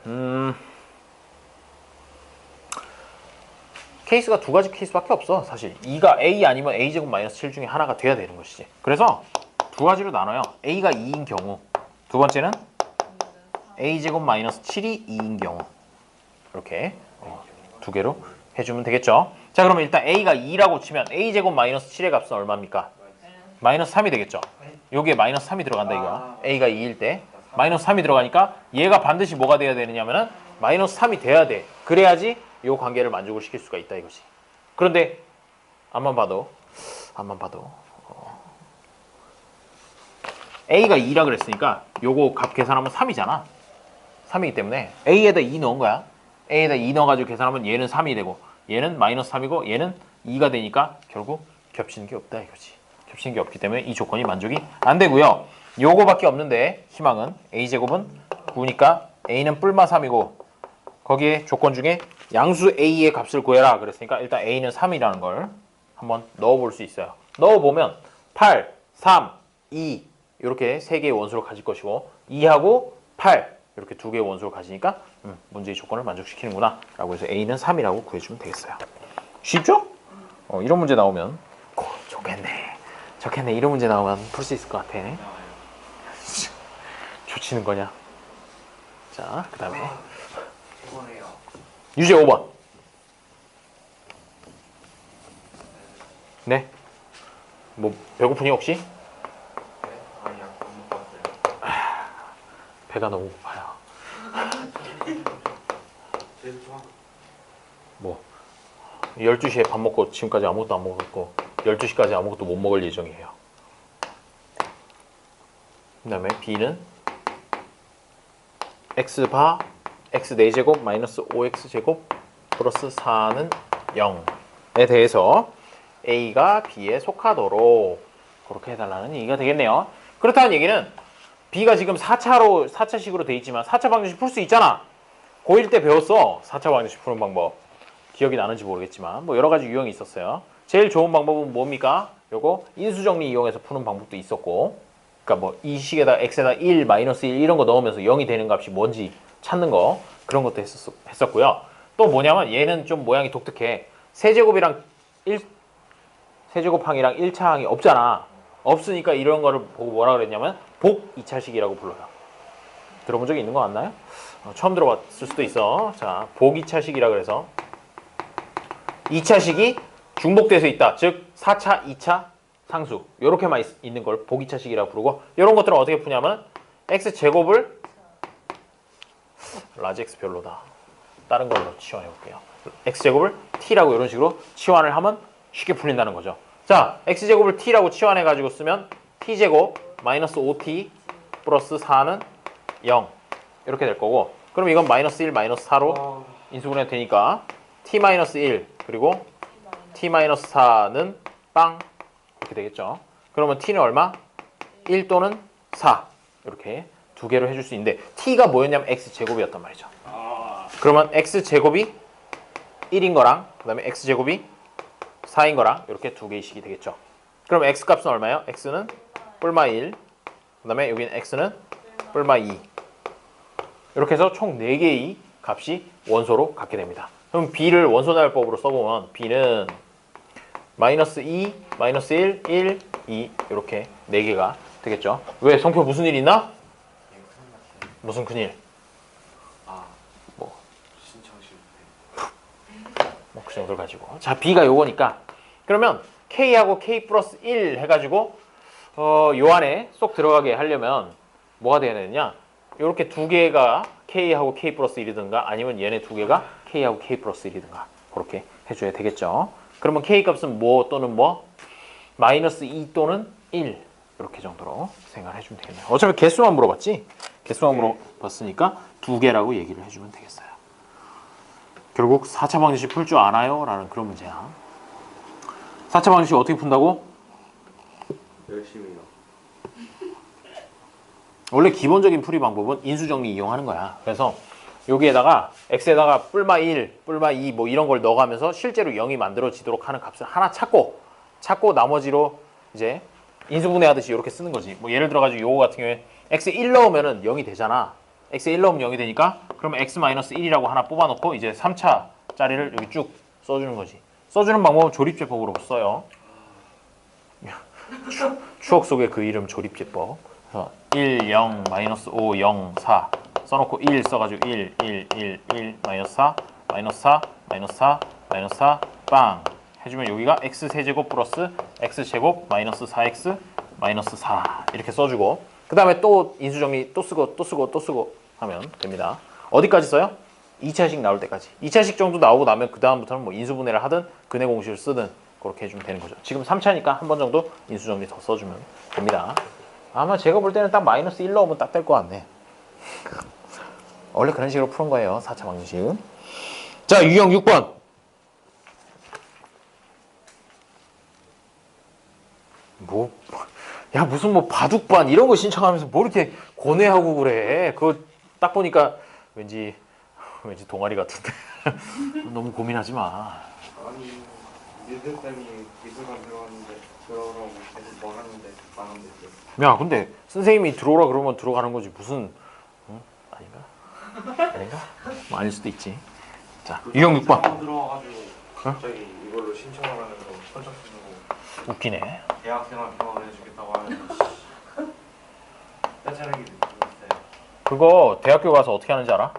케이스가 두 가지 케이스밖에 없어. 사실 2가 A 아니면 A제곱 마이너스 7 중에 하나가 돼야 되는 것이지. 그래서 두 가지로 나눠요. A가 2인 경우, 두 번째는 A제곱 마이너스 7이 2인 경우. 이렇게 두 개로 해주면 되겠죠. 자, 그러면 일단 A가 2라고 치면 A제곱 마이너스 7의 값은 얼마입니까? 마이너스 3이 되겠죠. 여기에 마이너스 3이 들어간다 이거. A가 2일 때 마이너스 3이 들어가니까 얘가 반드시 뭐가 돼야 되느냐면은 마이너스 3이 돼야 돼. 그래야지 이 관계를 만족을 시킬 수가 있다 이거지. 그런데 앞만 봐도 A가 2라 그랬으니까 요거 값 계산하면 3이잖아. 3이기 때문에 A에다 2 넣은 거야. A에다 2 넣어가지고 계산하면 얘는 3이 되고 얘는 마이너스 3이고 얘는 2가 되니까 결국 겹치는 게 없다 이거지. 겹치는 게 없기 때문에 이 조건이 만족이 안 되고요. 요거밖에 없는데 희망은 A제곱은 9니까 A는 뿔마 3이고 거기에 조건 중에 양수 A의 값을 구해라 그랬으니까 일단 A는 3이라는 걸 한번 넣어볼 수 있어요. 넣어보면 8, 3, 2 이렇게 세 개의 원소를 가질 것이고 2하고 8 이렇게 두 개의 원소를 가지니까 문제의 조건을 만족시키는구나 라고 해서 A는 3이라고 구해주면 되겠어요. 쉽죠? 이런 문제 나오면 좋겠네. 이런 문제 나오면 풀 수 있을 것 같아. 조치는 거냐. 자, 그 다음에 유제 5번. 네? 뭐 배고프니 혹시? 아니 아까 못 봤어요. 배가 너무 고파요. 제일 좋아. 뭐 12시에 밥 먹고 지금까지 아무것도 안 먹었고 12시까지 아무것도 못 먹을 예정이에요. 그 다음에 B는 X바 X 4제곱 마이너스 5X제곱 플러스 4는 0에 대해서 A가 B에 속하도록 그렇게 해달라는 얘기가 되겠네요. 그렇다는 얘기는 B가 지금 4차식으로 돼 있지만 4차 방정식 풀 수 있잖아. 고1 때 배웠어. 4차 방정식 푸는 방법. 기억이 나는지 모르겠지만 뭐 여러 가지 유형이 있었어요. 제일 좋은 방법은 뭡니까? 요거 인수정리 이용해서 푸는 방법도 있었고, 그러니까 뭐 이 식에다 x에다 1, 마이너스 1 이런 거 넣으면서 0이 되는 값이 뭔지 찾는 거 그런 것도 했었고요. 또 뭐냐면 얘는 좀 모양이 독특해. 세제곱이랑 세제곱항이랑 1차 항이 없잖아. 없으니까 이런 거를 보고 뭐라 그랬냐면 복 2차식이라고 불러요. 들어본 적이 있는 거 맞나요? 처음 들어봤을 수도 있어. 자, 복 2차식이라 그래서 2차식이 중복돼서 있다. 즉 4차, 2차 상수 이렇게만 있는 걸 복 2차식이라고 부르고, 이런 것들은 어떻게 푸냐면 x제곱을 라지 x 별로다. 다른 걸로 치환해 볼게요. x제곱을 t라고 이런 식으로 치환을 하면 쉽게 풀린다는 거죠. 자, x제곱을 t라고 치환해 가지고 쓰면 t제곱 마이너스 5t 플러스 4는 0 이렇게 될 거고, 그럼 이건 마이너스 1 마이너스 4로 인수분해 되니까 t 마이너스 1 그리고 t 마이너스 4는 빵 이렇게 되겠죠. 그러면 t는 얼마? 1 또는 4 이렇게 두 개로 해줄 수 있는데 t가 뭐였냐면 x제곱이었단 말이죠. 그러면 x제곱이 1인 거랑 그 다음에 x제곱이 4인 거랑 이렇게 두 개의 식이 되겠죠. 그럼 x값은 얼마예요? x는 뿔마 1, 그 다음에 여기는 x는 뿔마 2 이렇게 해서 총 4개의 값이 원소로 갖게 됩니다. 그럼 b를 원소나열법으로 써보면 b는 마이너스 2, 마이너스 1, 1, 2 이렇게 4개가 되겠죠. 왜? 성표 무슨 일 있나? 무슨 큰일? 뭐 그 정도를 가지고. 자, b가 요거니까 그러면 k하고 k 플러스 1 해가지고 요 안에 쏙 들어가게 하려면 뭐가 돼야 되느냐? 이렇게 두 개가 k하고 k 플러스 1이든가 아니면 얘네 두 개가 k하고 k 플러스 1이든가 그렇게 해줘야 되겠죠. 그러면 k 값은 뭐 또는 뭐? 마이너스 2 또는 1 이렇게 정도로 생각을 해주면 되겠네요. 어차피 개수만 물어봤지? 개수만 물어봤으니까 두 개라고 얘기를 해주면 되겠어요. 결국 4차 방정식 풀 줄 아나요? 라는 그런 문제야. 4차 방정식 어떻게 푼다고? 열심히요. 원래 기본적인 풀이 방법은 인수정리 이용하는 거야. 그래서 여기에다가 x에다가 뿔마 1, 뿔마 2 뭐 이런 걸 넣어가면서 실제로 0이 만들어지도록 하는 값을 하나 찾고 나머지로 이제 인수분해하듯이 이렇게 쓰는 거지. 뭐 예를 들어가지고 요거 같은 경우에 x 1 넣으면은 0이 되잖아. x에 1 넣으면 0이 되니까 그러면 x-1이라고 하나 뽑아놓고 이제 3차짜리를 여기 쭉 써주는 거지. 써주는 방법은 조립제법으로 써요. 추억 속의 그 이름 조립제법. 그래서 1, 0, 마이너스 5, 0, 4 써놓고 1 써가지고 1, 1, 1, 1, 마이너스 4, 마이너스 4, 마이너스 4, 마이너스 4, 빵 해주면 여기가 x 세제곱 플러스 x 제곱 마이너스 4x 마이너스 4 이렇게 써주고 그 다음에 또 인수정리 또 쓰고 또 쓰고 또 쓰고 하면 됩니다. 어디까지 써요? 2차식 나올 때까지. 2차식 정도 나오고 나면 그 다음부터는 뭐 인수분해를 하든 근해 공식을 쓰든 그렇게 해주면 되는 거죠. 지금 3차니까 한 번 정도 인수정리 더 써주면 됩니다. 아마 제가 볼 때는 딱 마이너스 1 넣으면 딱 될 것 같네. 원래 그런 식으로 푸는 거예요. 4차 방정식. 자, 유형 6번. 뭐, 야, 무슨 뭐 바둑반 이런 거 신청하면서 뭐 이렇게 고뇌하고 그래. 그거 딱 보니까 왠지 동아리 같은데. 너무 고민하지 마. 아니 미드쌤이 미술관 들어오라고 계속 뭐 하는데 망하는데. 야, 근데 선생님이 들어오라 그러면 들어가는 거지. 무슨, 응? 아닌가? 아닌가? 뭐 아닐 수도 있지. 자, 유형 6번. 처음 들어와가지고 갑자기 이걸로 신청을 하면서 선착 쓰고 웃기네. 대학생활 병원 해주겠다고 하면 떼차르기 느끼겠어요. 그거 대학교 가서 어떻게 하는지 알아?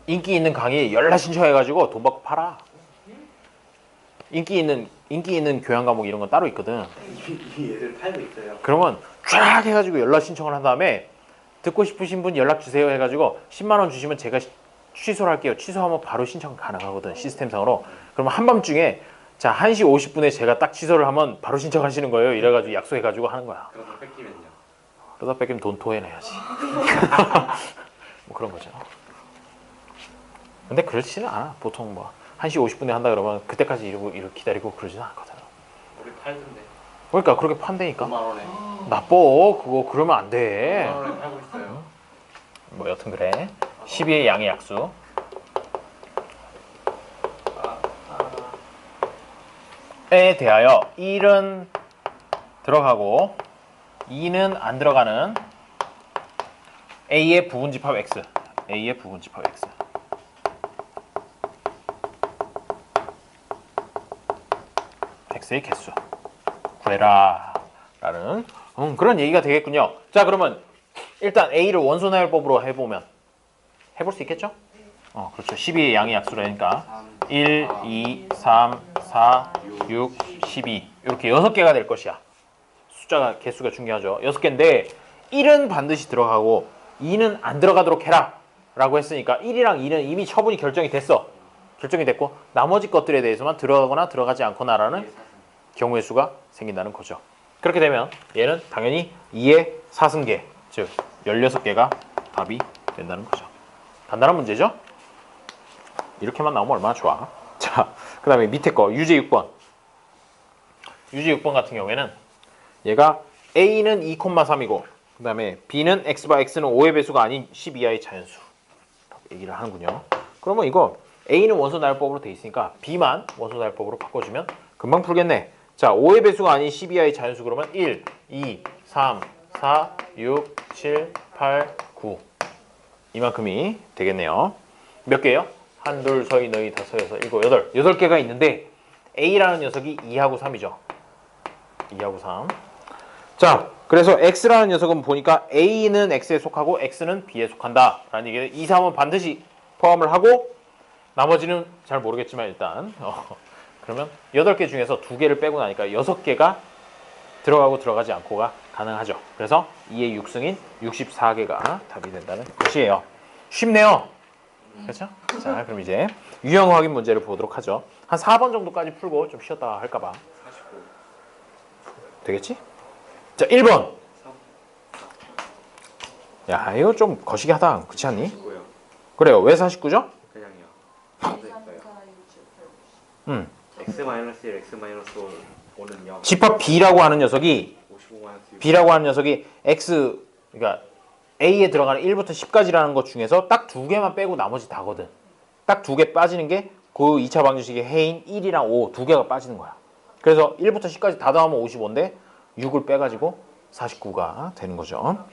인기 있는 강의 열라 신청해가지고 돈 받고 팔아. 인기 있는 교양 과목 이런 건 따로 있거든. 이미 얘들 팔고 있어요. 그러면 쫙 해가지고 연락 신청을 한 다음에 듣고 싶으신 분 연락 주세요 해가지고 10만 원 주시면 제가 취소를 할게요. 취소하면 바로 신청 가능하거든 시스템상으로. 그러면 한밤중에 자 1시 50분에 제가 딱 취소를 하면 바로 신청하시는 거예요. 이래가지고 약속해가지고 하는 거야. 그래서 뺏기면요. 그러다 뺏기면 돈 토해내야지. 뭐 그런 거죠. 근데 그렇지는 않아. 보통 뭐 1시 50분에 한다 그러면 그때까지 이러고 기다리고 그러지는 않거든. 우리 팔던데. 그러니까 그렇게 판다니까. 5만 원에. 나빠. 그거 그러면 안 돼. 5만 원에 팔고 있어요. 뭐 여튼 그래. 12의 양의 약수. 에 대하여 1은 들어가고 2는 안 들어가는 A의 부분집합 X. A의 부분집합 X. X의 개수. 구해라. 라는 그런 얘기가 되겠군요. 자, 그러면 일단 A를 원소나열법으로 해보면 해볼 수 있겠죠? 그렇죠. 12의 양의 약수라니까 1, 2, 3, 4, 6, 12 이렇게 6개가 될 것이야. 숫자가 개수가 중요하죠. 6개인데 1은 반드시 들어가고 2는 안 들어가도록 해라 라고 했으니까 1이랑 2는 이미 처분이 결정이 됐어. 결정이 됐고 나머지 것들에 대해서만 들어가거나 들어가지 않거나라는 경우의 수가 생긴다는 거죠. 그렇게 되면 얘는 당연히 2의 4승계, 즉 16개가 답이 된다는 거죠. 간단한 문제죠? 이렇게만 나오면 얼마나 좋아. 자, 그 다음에 밑에 거 유제 6번. 유제 6번 같은 경우에는 얘가 A는 2,3이고 그 다음에 B는 X바 X는 5의 배수가 아닌 12하의 자연수 얘기를 하는군요. 그러면 이거 A는 원소나열법으로 돼 있으니까 B만 원소나열법으로 바꿔주면 금방 풀겠네. 자, 5의 배수가 아닌 12하의 자연수 그러면 1, 2, 3, 4, 6, 7, 8, 9 이만큼이 되겠네요. 몇 개예요? 한, 둘, 서희, 너희, 다섯, 여섯, 일곱, 여덟 8개가 있는데 A라는 녀석이 2하고 3이죠. 2하고 3. 자, 그래서 X라는 녀석은 보니까 A는 X에 속하고 X는 B에 속한다 라는 얘기를 2, 3은 반드시 포함을 하고 나머지는 잘 모르겠지만 일단 그러면 8개 중에서 2개를 빼고 나니까 6개가 들어가고 들어가지 않고가 가능하죠. 그래서 2의 6승인 64개가 답이 된다는 것이에요. 쉽네요. 그렇죠? 자, 그럼 이제 유형 확인 문제를 보도록 하죠. 한 4번 정도까지 풀고 좀 쉬었다가 할까봐. 49. 되겠지? 자, 1번. 야, 이거 좀 거시기 하다. 그렇지 않니? 49요. 그래요. 왜 49죠? 그냥요. 3, 4, 6, 7, 8. X-1, X-5는 0. 집합 B라고 하는 녀석이 55-6. B라고 하는 녀석이 X 그러니까 A에 들어가는 1부터 10까지라는 것 중에서 딱 2개만 빼고 나머지 다거든. 딱 2개 빠지는 게 그 2차 방정식의 해인 1이랑 5 2개가 빠지는 거야. 그래서 1부터 10까지 다 더하면 55인데 6을 빼가지고 49가 되는 거죠.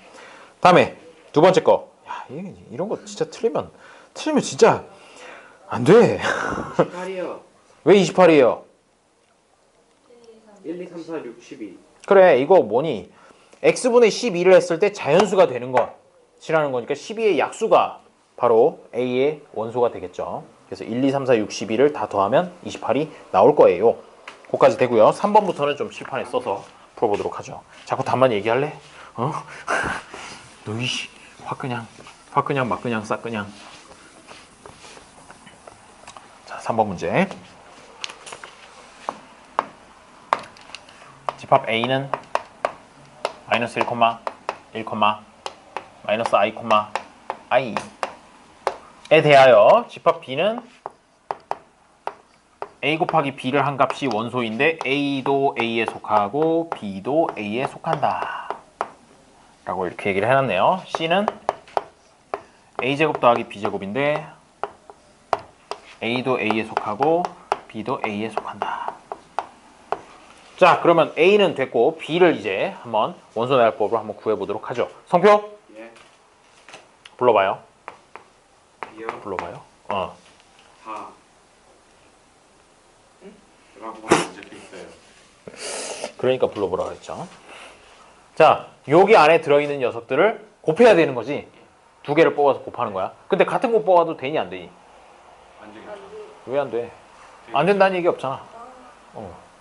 다음에 두 번째 거. 야, 이런 거 진짜 틀리면 진짜 안 돼. 18이요. 왜 28이에요? 1, 2, 3, 4, 6, 12. 그래, 이거 뭐니? x분의 12를 했을 때 자연수가 되는 것이라는 거니까 12의 약수가 바로 a의 원소가 되겠죠. 그래서 1, 2, 3, 4, 6, 12를 다 더하면 28이 나올 거예요. 거기까지 되고요. 3번부터는 좀 칠판에 써서 풀어보도록 하죠. 자꾸 답만 얘기할래? 어? 너 이씨 확 그냥 막 그냥 싹 그냥. 자, 3번 문제. 집합 A는 마이너스 1, 1, 마이너스 I, I에 대하여 집합 B는 A 곱하기 B를 한 값이 원소인데 A도 A에 속하고 B도 A에 속한다 라고 이렇게 얘기를 해놨네요. C는 A제곱 더하기 B제곱인데 A도 A에 속하고 B도 A에 속한다. 자, 그러면 A는 됐고 B를 이제 한번 원소 내할법으로 한번 구해보도록 하죠. 성표 예. 불러봐요. B요. 불러봐요. 4. 응? 라고 적혀 있어요. 그러니까 불러보라고 했죠. 자, 여기 안에 들어있는 녀석들을 곱해야 되는 거지. 두 개를 뽑아서 곱하는 거야. 근데 같은 거 뽑아도 되니 안 되니? 안 되겠죠. 왜 안 돼? 안 된다는 얘기 없잖아.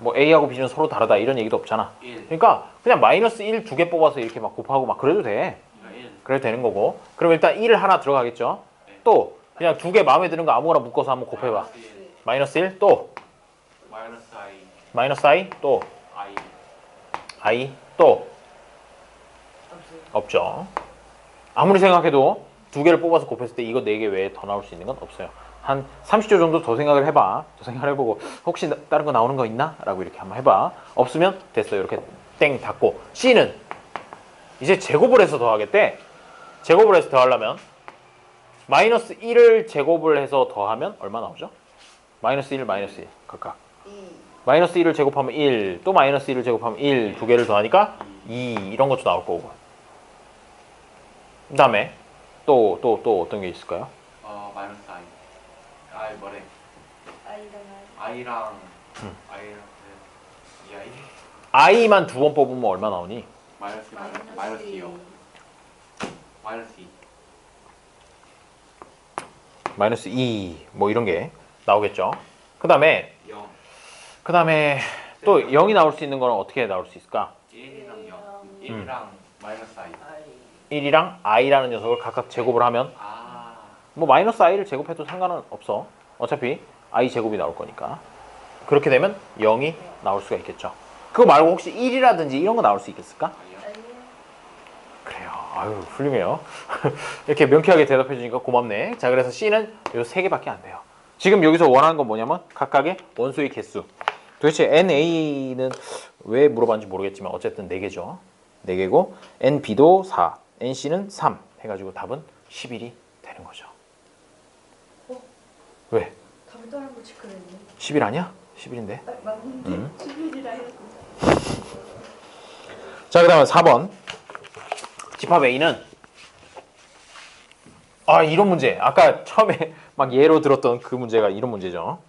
뭐 A하고 B는 서로 다르다 이런 얘기도 없잖아. 1. 그러니까 그냥 마이너스 1 두 개 뽑아서 이렇게 막 곱하고 막 그래도 돼. 1. 그래도 되는 거고. 그럼 일단 1을 하나 들어가겠죠. 또 그냥 두 개 마음에 드는 거 아무거나 묶어서 한번 곱해봐. 마이너스 1 또 마이너스 I. 마이너스 I 또 I. I 또 없죠. 아무리 생각해도 두 개를 뽑아서 곱했을 때 이거 네 개 외에 더 나올 수 있는 건 없어요. 한 30초 정도 더 생각을 해봐. 더 생각을 해보고 혹시 다른 거 나오는 거 있나? 라고 이렇게 한번 해봐. 없으면 됐어요. 이렇게 땡 닫고. C는 이제 제곱을 해서 더하겠대. 제곱을 해서 더하려면 마이너스 1을 제곱을 해서 더하면 얼마 나오죠? 마이너스 1, 마이너스 1 각각. 마이너스 1을 제곱하면 1, 또 마이너스 1을 제곱하면 1, 두 개를 더하니까 2 이런 것도 나올 거고. 그 다음에 또 어떤 게 있을까요? 마이너스 I. I 뭐래? I랑 I랑 이 I? I만 두 번 뽑으면 얼마 나오니? 마이너스 2요. 마이너스 2. 마이너스 2 뭐 이런 게 나오겠죠. 그 다음에 0. 또 0이 나올 수 있는 거는 어떻게 나올 수 있을까? 1이랑 0. 1이랑 마이너스 I. 1이랑 i라는 녀석을 각각 제곱을 하면 뭐 마이너스 i를 제곱해도 상관은 없어. 어차피 i 제곱이 나올 거니까. 그렇게 되면 0이 나올 수가 있겠죠. 그거 말고 혹시 1이라든지 이런 거 나올 수 있겠을까? 그래요. 아유, 훌륭해요. 이렇게 명쾌하게 대답해 주니까 고맙네. 자, 그래서 C는 요 세 개밖에 안 돼요. 지금 여기서 원하는 건 뭐냐면 각각의 원소의 개수. 도대체 NA는 왜 물어봤는지 모르겠지만 어쨌든 4개죠. 4개고 NB도 4, NC는 3 해가지고 답은 11이 되는 거죠. 왜? 답을 다른 거 체크했네. 10일 아니야? 10일인데. 맞는데 11이라 했는데. 자, 그 다음에 4번. 집합 A는 이런 문제. 아까 처음에 막 예로 들었던 그 문제가 이런 문제죠.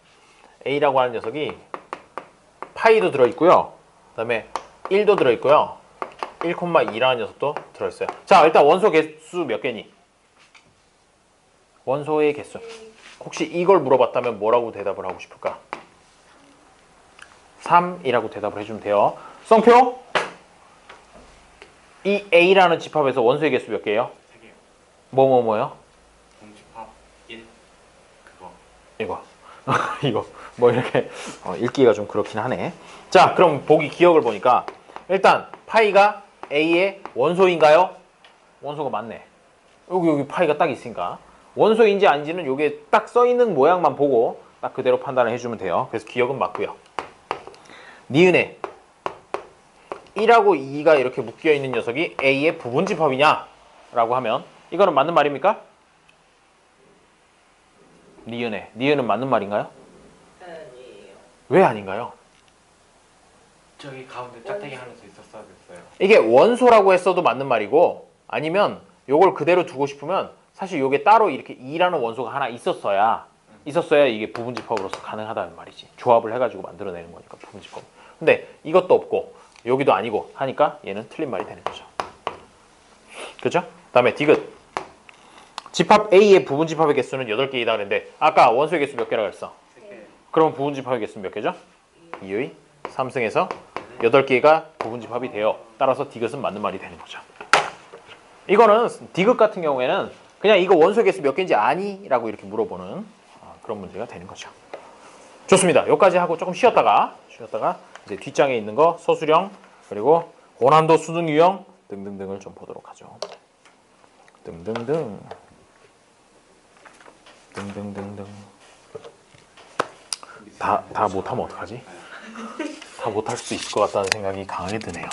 A라고 하는 녀석이 파이도 들어있고요. 그 다음에 1도 들어있고요. 1,2라는 녀석도 들어있어요. 자, 일단 원소 개수 몇 개니? 원소의 개수. 혹시 이걸 물어봤다면 뭐라고 대답을 하고 싶을까? 3이라고 대답을 해주면 돼요. 성표? 이 A라는 집합에서 원소의 개수 몇 개예요? 3개요. 뭐요? 공집합 1. 그거. 이거. 이거. 뭐 이렇게 읽기가 좀 그렇긴 하네. 자, 그럼 보기 기억을 보니까 일단 파이가 A의 원소인가요? 원소가 맞네. 여기 파이가 딱 있으니까 원소인지 아닌지는 여기에 딱 써있는 모양만 보고 딱 그대로 판단을 해주면 돼요. 그래서 기억은 맞고요. 니은에 1하고 2가 이렇게 묶여 있는 녀석이 A의 부분집합이냐? 라고 하면 이거는 맞는 말입니까? 니은은 맞는 말인가요? 아니에요. 왜 아닌가요? 저기 가운데 짝대기 하나 더 있었어야 됐어요. 이게 원소라고 했어도 맞는 말이고 아니면 요걸 그대로 두고 싶으면 사실 요게 따로 이렇게 2라는 원소가 하나 있었어야 이게 부분집합으로서 가능하다는 말이지. 조합을 해가지고 만들어내는 거니까 부분집합. 근데 이것도 없고 여기도 아니고 하니까 얘는 틀린 말이 되는 거죠. 그죠? 다음에 디귿. 집합 A의 부분집합의 개수는 8개이다 그랬는데 아까 원소의 개수 몇 개라고 했어? 그럼 부분집합의 개수는 몇 개죠? 2의 3승에서 8개가 부분집합이 돼요. 따라서 디귿은 맞는 말이 되는 거죠. 이거는 디귿 같은 경우에는 그냥 이거 원소의 개수 몇 개인지 아니? 라고 이렇게 물어보는 그런 문제가 되는 거죠. 좋습니다. 여기까지 하고 조금 쉬었다가 이제 뒷장에 있는 거 소수령 그리고 고난도 수능 유형 등등등을 좀 보도록 하죠. 등등등 다 못하면 어떡하지? 다 못할 수도 있을 것 같다는 생각이 강하게 드네요.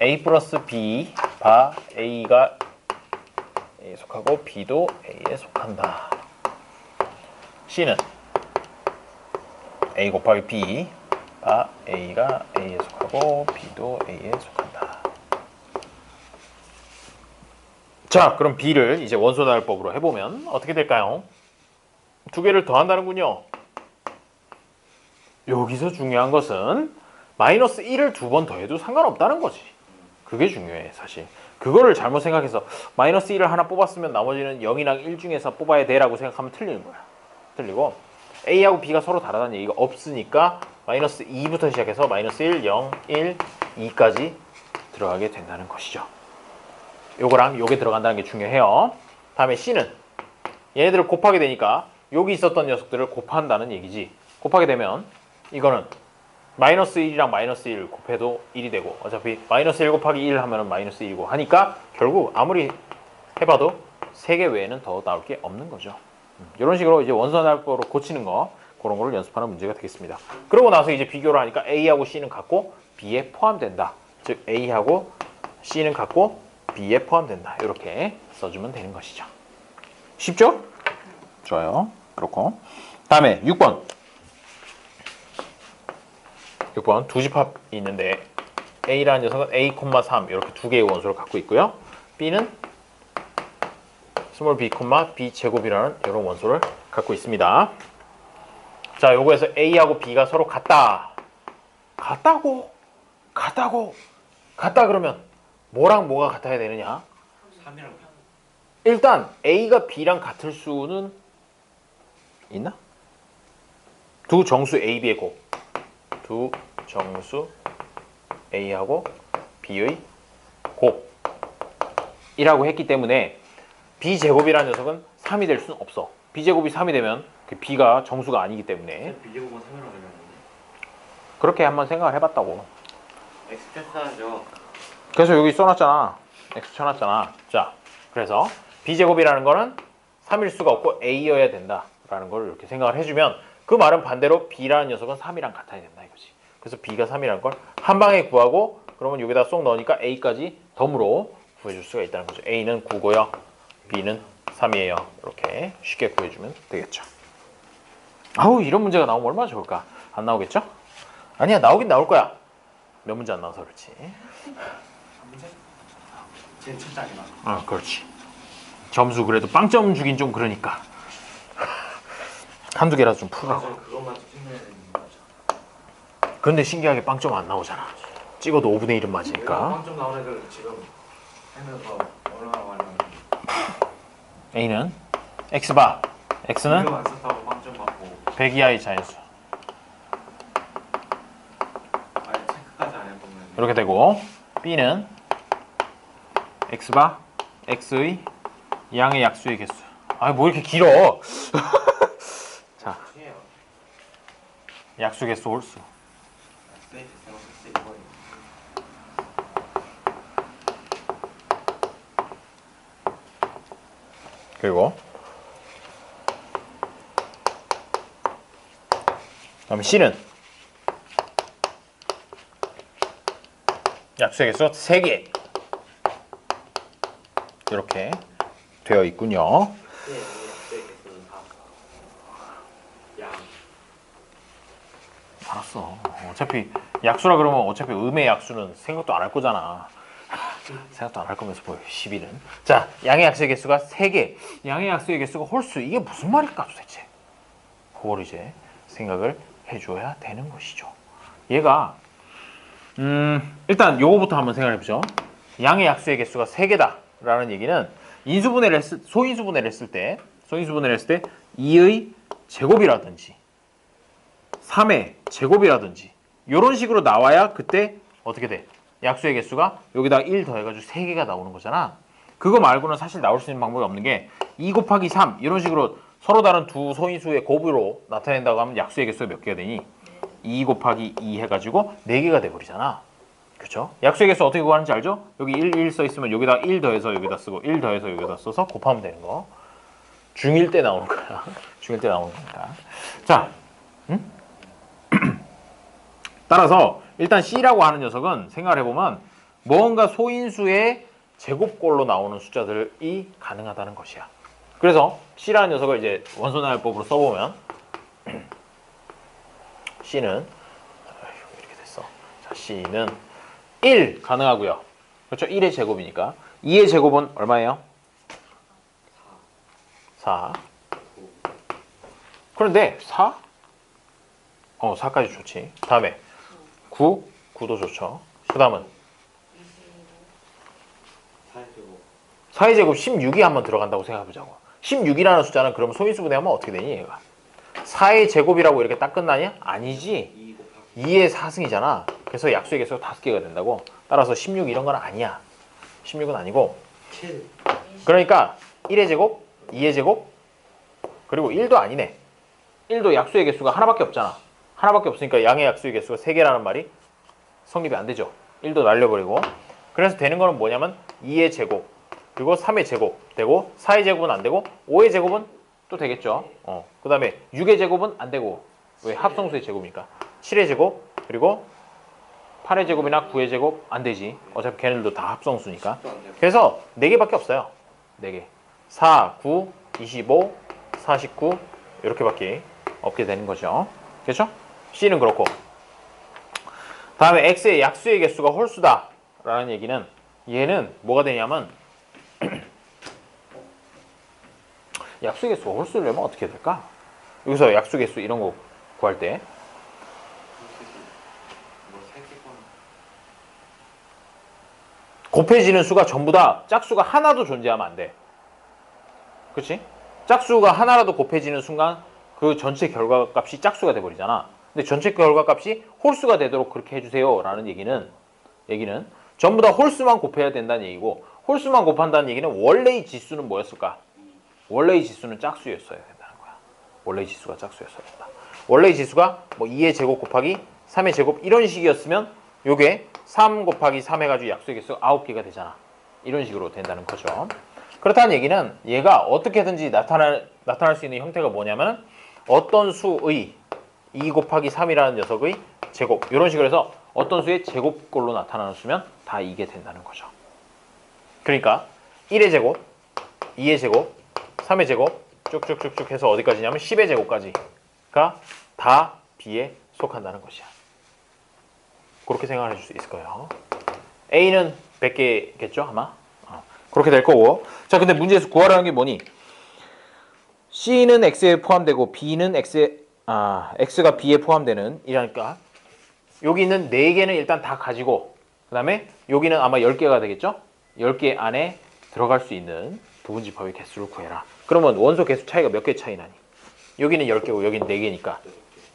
A 플러스 B 바 A가 A에 속하고 B도 A에 속한다. C는 A 곱하기 B 바 A가 A에 속하고 B도 A에 속한다. 자, 그럼 B를 이제 원소나열법으로 해보면 어떻게 될까요? 두 개를 더한다는군요. 여기서 중요한 것은 마이너스 1을 두 번 더해도 상관없다는 거지. 그게 중요해 사실. 그거를 잘못 생각해서 마이너스 1을 하나 뽑았으면 나머지는 0이랑 1 중에서 뽑아야 돼라고 생각하면 틀리는 거야. 틀리고 A하고 B가 서로 다르다는 얘기가 없으니까 마이너스 2부터 시작해서 마이너스 1, 0, 1, 2까지 들어가게 된다는 것이죠. 요거랑 요게 들어간다는 게 중요해요. 다음에 C는 얘네들을 곱하게 되니까 여기 있었던 녀석들을 곱한다는 얘기지. 곱하게 되면 이거는 마이너스 1이랑 마이너스 1 곱해도 1이 되고 어차피 마이너스 1 곱하기 1 하면 마이너스 1이고 하니까 결국 아무리 해봐도 3개 외에는 더 나올 게 없는 거죠. 이런 식으로 이제 원소나열법으로 고치는 거 그런 거를 연습하는 문제가 되겠습니다. 그러고 나서 이제 비교를 하니까 A하고 C는 같고 B에 포함된다. 즉 A하고 C는 같고 B에 포함된다. 이렇게 써주면 되는 것이죠. 쉽죠? 좋아요. 그렇고 다음에 6번 두 집합이 있는데 A라는 녀석은 A, 3 이렇게 두 개의 원소를 갖고 있고요. B는 스몰 b, b 제곱이라는 이런 원소를 갖고 있습니다. 자, 요거에서 A하고 B가 서로 같다. 같다 그러면 뭐랑 뭐가 같아야 되느냐? 3이랑 일단 A가 B랑 같을 수는 있나? 두 정수 A, B의 곱. 두 정수 A하고 B의 곱이라고 했기 때문에 B제곱이라는 녀석은 3이 될 수는 없어. B제곱이 3이 되면 그 B가 정수가 아니기 때문에 B제곱은 3이라고 되는 그렇게 한번 생각을 해봤다고. X 패스하죠. 그래서 여기 써놨잖아. X 쳐놨잖아. 자, 그래서 B제곱이라는 거는 3일 수가 없고 A여야 된다라는 걸 이렇게 생각을 해주면 그 말은 반대로 B라는 녀석은 3이랑 같아야 된다 이거지. 그래서 B가 3이라는 걸 한 방에 구하고 그러면 여기다 쏙 넣으니까 A까지 덤으로 구해줄 수가 있다는 거죠. A는 9고요. B는 3이에요. 이렇게 쉽게 구해주면 되겠죠. 아우, 이런 문제가 나오면 얼마나 좋을까? 안 나오겠죠? 아니야, 나오긴 나올 거야. 몇 문제 안 나와서 그렇지. 문제? 제일 첫장이나. 아, 그렇지. 점수 그래도 빵점 주긴 좀 그러니까 한두 개라도 좀 풀어라고. 그것만 찍는 거죠. 근데 신기하게 빵점 안 나오잖아. 찍어도 5분의 1은 맞으니까. 빵점 나온 애들 지금 하면서 얼마나 많이 나오는지. A는 X바. X는 이거 안 썼다고 빵점 받고 100 이하의 자연수. 아예 체크까지 안 해보면 이렇게 되고 B는 X바 X의 양의 약수의 개수. 아, 뭐 이렇게 길어. 자, 해요. 약수 개수 홀수. 네, 생각했을 때 이거 그리고 그다음에 C는 약수의 개수 3개. 이렇게 되어 있군요. 네, 개수는 다 양. 알았어. 어차피 약수라 그러면 어차피 음의 약수는 생각도 안 할 거잖아. 생각도 안 할 거면서 뭐 10일은. 자, 양의 약수의 개수가 3개. 양의 약수의 개수가 홀수. 이게 무슨 말일까 도대체? 그걸 이제 생각을 해줘야 되는 것이죠. 얘가 일단 요거부터 한번 생각해 보죠. 양의 약수의 개수가 3개다라는 얘기는 소인수분해를 했을 때 2의 제곱이라든지 3의 제곱이라든지 이런 식으로 나와야 그때 어떻게 돼? 약수의 개수가 여기다 1 더해가지고 3개가 나오는 거잖아. 그거 말고는 사실 나올 수 있는 방법이 없는 게 2 곱하기 3 이런 식으로 서로 다른 두 소인수의 곱으로 나타낸다고 하면 약수의 개수가 몇 개가 되니? 2 곱하기 2 해가지고 4개가 돼버리잖아. 그렇죠? 약수의 개수 어떻게 구하는지 알죠? 여기 1 써 있으면 여기다 1 더해서 여기다 쓰고 1 더해서 여기다 써서 곱하면 되는 거. 중1 때 나오는 거야. 중1 때 나오는 거니까. 자, 따라서 일단 C라고 하는 녀석은 생각을 해보면 뭔가 소인수의 제곱꼴로 나오는 숫자들이 가능하다는 것이야. 그래서 C라는 녀석을 이제 원소나열법으로 써보면 C는 이렇게 됐어. 자, C는 1 가능하고요. 그렇죠? 1의 제곱이니까 2의 제곱은 얼마예요? 4. 그런데 4? 4까지 좋지. 다음에 9? 9도 좋죠. 그 다음은 4의 제곱 16이 한번 들어간다고 생각해보자고. 16이라는 숫자는 그럼 소인수 분해하면 어떻게 되니 얘가? 4의 제곱이라고 이렇게 딱 끝나냐? 아니지. 2의 4승이잖아. 그래서 약수의 개수가 5개가 된다고. 따라서 16 이런 건 아니야. 16은 아니고. 7. 그러니까 1의 제곱, 2의 제곱, 그리고 1도 아니네. 1도 약수의 개수가 하나밖에 없잖아. 하나밖에 없으니까 양의 약수의 개수가 3개라는 말이 성립이 안 되죠. 1도 날려버리고. 그래서 되는 거는 뭐냐면 2의 제곱, 그리고 3의 제곱 되고 4의 제곱은 안 되고 5의 제곱은 또 되겠죠. 그 다음에 6의 제곱은 안 되고 왜 합성수의 제곱이니까 7의 제곱 그리고 8의 제곱이나 9의 제곱 안 되지. 어차피 걔네들도 다 합성수니까. 그래서 4개밖에 없어요. 4개. 4, 9, 25, 49 이렇게밖에 없게 되는 거죠. 그렇죠? C는 그렇고. 다음에 X의 약수의 개수가 홀수다 라는 얘기는 얘는 뭐가 되냐면 약수의 개수가 홀수를 내면 어떻게 될까? 여기서 약수의 개수 이런 거 구할 때 곱해지는 수가 전부 다 짝수가 하나도 존재하면 안 돼. 그렇지? 짝수가 하나라도 곱해지는 순간 그 전체 결과값이 짝수가 돼버리잖아. 근데 전체 결과값이 홀수가 되도록 그렇게 해주세요 라는 얘기는 전부 다 홀수만 곱해야 된다는 얘기고, 홀수만 곱한다는 얘기는 원래의 지수는 뭐였을까? 원래의 지수는 짝수였어야 된다는 거야. 원래의 지수가 짝수였어야 된다. 원래의 지수가 뭐 2의 제곱 곱하기 3의 제곱 이런 식이었으면 요게 3 곱하기 3 해가지고 약수의 개수가 9개가 되잖아. 이런 식으로 된다는 거죠. 그렇다는 얘기는 얘가 어떻게든지 나타날 수 있는 형태가 뭐냐면 어떤 수의 2 곱하기 3이라는 녀석의 제곱 이런 식으로 해서 어떤 수의 제곱꼴로 나타나는 수면 다 이게 된다는 거죠. 그러니까 1의 제곱, 2의 제곱, 3의 제곱 쭉쭉쭉쭉 해서 어디까지냐면 10의 제곱까지가 다 B에 속한다는 것이야. 그렇게 생각을 해줄 수 있을 거예요. A는 100개겠죠 아마? 그렇게 될 거고. 자, 근데 문제에서 구하라는 게 뭐니? C는 X에 포함되고 B는 X가 B에 포함되는 이라니까 여기 있는 4개는 일단 다 가지고 그 다음에 여기는 아마 10개가 되겠죠? 10개 안에 들어갈 수 있는 부분집합의 개수를 구해라. 그러면 원소 개수 차이가 몇 개 차이 나니? 여기는 10개고 여기는 4개니까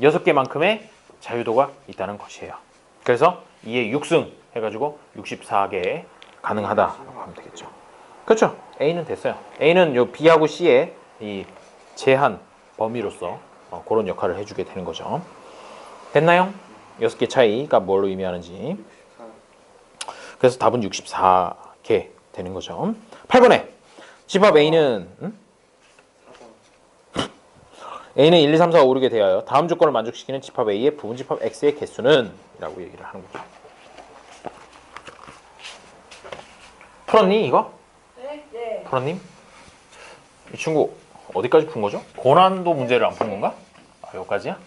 6개만큼의 자유도가 있다는 것이에요. 그래서 2의 6승 해가지고 64개 가능하다라고 하면 되겠죠. 그렇죠? A는 됐어요. A는 요 B하고 C의 이 제한 범위로서 그런 역할을 해주게 되는 거죠. 됐나요? 6개 차이가 뭘 의미하는지. 그래서 답은 64개 되는 거죠. 8번에 집합 A는 A는 1, 2, 3, 4, 5, 6에 대하여 다음 조건을 만족시키는 집합 A의 부분집합 X의 개수는 라고 얘기를 하는 거죠. 풀었니 이거? 네. 풀었님? 이 친구 어디까지 푼 거죠? 고난도 문제를 안 푼 건가? 여기까지야?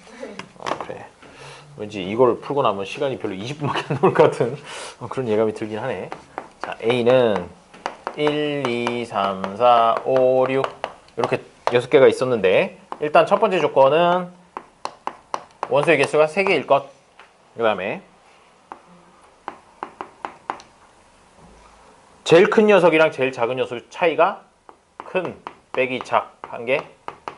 그래. 왠지 이걸 풀고 나면 시간이 별로 20분밖에 안 남을 것 같은 그런 예감이 들긴 하네. 자, A는 1, 2, 3, 4, 5, 6 이렇게 6개가 있었는데 일단 첫 번째 조건은 원소의 개수가 3개일 것. 그 다음에 제일 큰 녀석이랑 제일 작은 녀석 차이가 큰 빼기 작한 게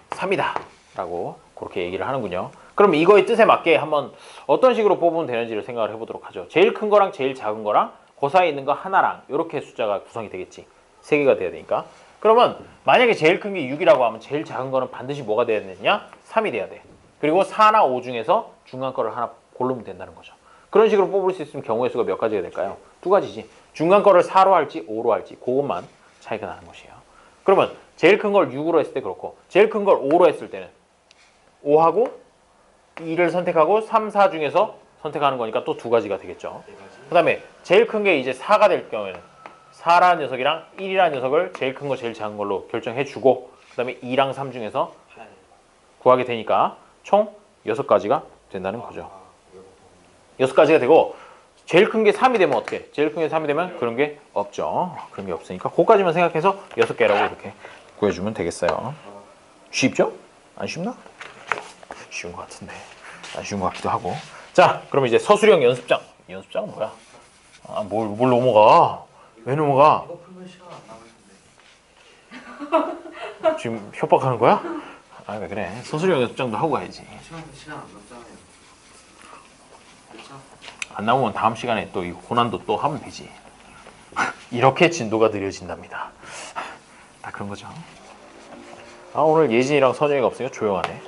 3이다 라고 그렇게 얘기를 하는군요. 그럼 이거의 뜻에 맞게 한번 어떤 식으로 뽑으면 되는지를 생각을 해보도록 하죠. 제일 큰 거랑 제일 작은 거랑 그 사이에 있는 거 하나랑 이렇게 숫자가 구성이 되겠지. 3개가 돼야 되니까. 그러면 만약에 제일 큰 게 6이라고 하면 제일 작은 거는 반드시 뭐가 돼야 되느냐? 3이 돼야 돼. 그리고 4나 5 중에서 중간 거를 하나 고르면 된다는 거죠. 그런 식으로 뽑을 수 있으면 경우의 수가 몇 가지가 될까요? 2가지지. 중간 거를 4로 할지 5로 할지 그것만 차이가 나는 것이에요. 그러면 제일 큰 걸 6으로 했을 때 그렇고 제일 큰 걸 5로 했을 때는 5하고 2를 선택하고 3, 4 중에서 선택하는 거니까 또 두 가지가 되겠죠. 네 가지. 그 다음에 제일 큰 게 이제 4가 될 경우에는 4라는 녀석이랑 1이라는 녀석을 제일 큰 거 제일 작은 걸로 결정해주고 그 다음에 2랑 3 중에서 8. 구하게 되니까 총 6가지가 된다는 거죠. 아, 왜 보통 6가지가 되고 제일 큰 게 3이 되면 어떻게? 제일 큰 게 3이 되면 그런 게 없죠. 그런 게 없으니까 그거까지만 생각해서 6개라고 이렇게 구해주면 되겠어요. 쉽죠? 안 쉽나? 쉬운 것 같은데 안 쉬운 것 같기도 하고. 자, 그럼 이제 서술형 연습장. 연습장은 뭐야? 아, 뭘 넘어가? 왜 넘어가? 이거 풀면 시간 안 남을 텐데. 지금 협박하는 거야? 아, 왜 그래? 서술형 연습장도 하고 가야지. 시간 안 남잖아요. 그렇죠? 안 나오면 다음 시간에 또 이 고난도 또 하면 되지. 이렇게 진도가 느려진답니다. 다 그런 거죠. 아, 오늘 예진이랑 선영이가 없으니까 조용하네.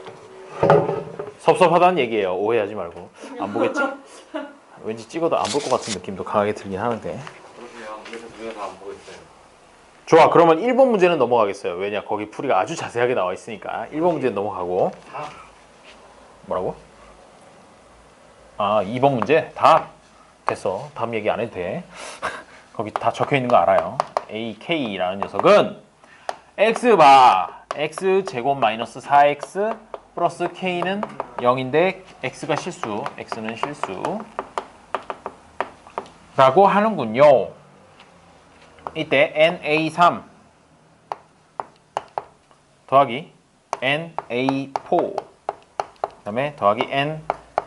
섭섭하다는 얘기예요. 오해하지 말고. 안 보겠지? 왠지 찍어도 안 볼 것 같은 느낌도 강하게 들긴 하는데. 그러세요. 그래서 누가 다안 보고 있어요. 좋아, 그러면 1번 문제는 넘어가겠어요. 왜냐, 거기 풀이가 아주 자세하게 나와 있으니까 1번 문제는 넘어가고. 다 뭐라고? 아, 2번 문제? 답 됐어. 답 얘기 안 해도 돼. 거기 다 적혀 있는 거 알아요. AK라는 녀석은 x바 x제곱 마이너스 4x 플러스 k는 0인데 x가 실수, x는 실수 라고 하는군요. 이때 NA3 더하기 NA4 그 다음에 더하기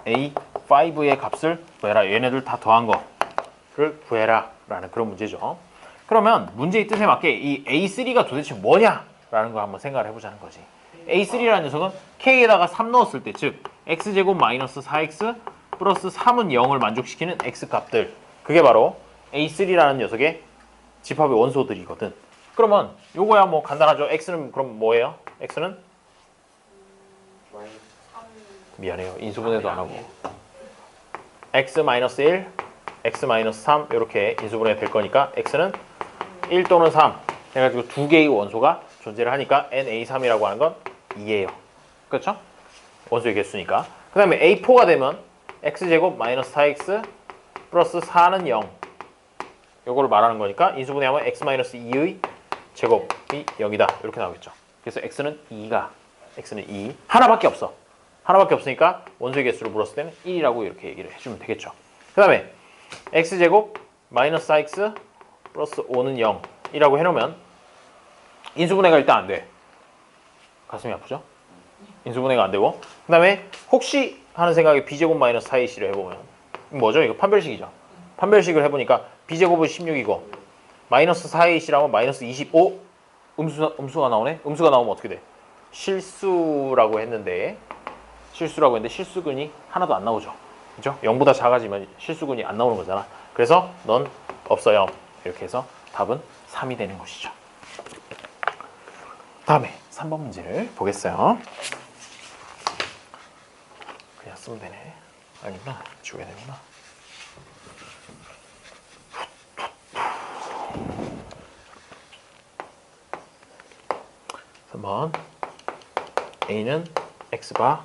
NA5의 값을 구해라. 얘네들 다 더한 거를 구해라 라는 그런 문제죠. 그러면 문제의 뜻에 맞게 이 A3가 도대체 뭐냐 라는 걸 한번 생각을 해보자는 거지. A3라는 녀석은 K에다가 3 넣었을 때, 즉 X제곱 마이너스 4X 플러스 3은 0을 만족시키는 X값들, 그게 바로 A3라는 녀석의 집합의 원소들이거든. 그러면 요거야 뭐 간단하죠. X는 그럼 뭐예요? X는 마이너스 미안해요. 인수분해도 안 하고 X-1, X-3 이렇게 인수분해 될 거니까 X는 1 또는 3 해가지고 두 개의 원소가 존재를 하니까 NA3이라고 하는 건 2예요. 그렇죠? 원소의 개수니까. 그 다음에 A4가 되면 X제곱 마이너스 4X 플러스 4는 0 요거를 말하는 거니까 인수분해하면 X-2의 제곱이 0이다 이렇게 나오겠죠. 그래서 X는 2가 X는 2 하나밖에 없어. 하나밖에 없으니까 원소의 개수를 물었을 때는 1이라고 이렇게 얘기를 해주면 되겠죠. 그 다음에 X제곱 마이너스 4X 플러스 5는 0이라고 해놓으면 인수분해가 일단 안 돼. 가슴이 아프죠? 인수분해가 안 되고 그 다음에 혹시 하는 생각에 B제곱 마이너스 4AC를 해보면 뭐죠? 이거 판별식이죠. 판별식을 해보니까 B제곱은 16이고 마이너스 4AC라면 마이너스 25 음수가 나오네? 음수가 나오면 어떻게 돼? 실수라고 했는데 실수근이 하나도 안 나오죠. 그죠? 0보다 작아지면 실수근이 안 나오는 거잖아. 그래서 넌 없어요. 이렇게 해서 답은 3이 되는 것이죠. 다음에 3번 문제를 보겠어요. 그냥 쓰면 되네. 아니구나. 지워야 되구나. 한번 A는 X바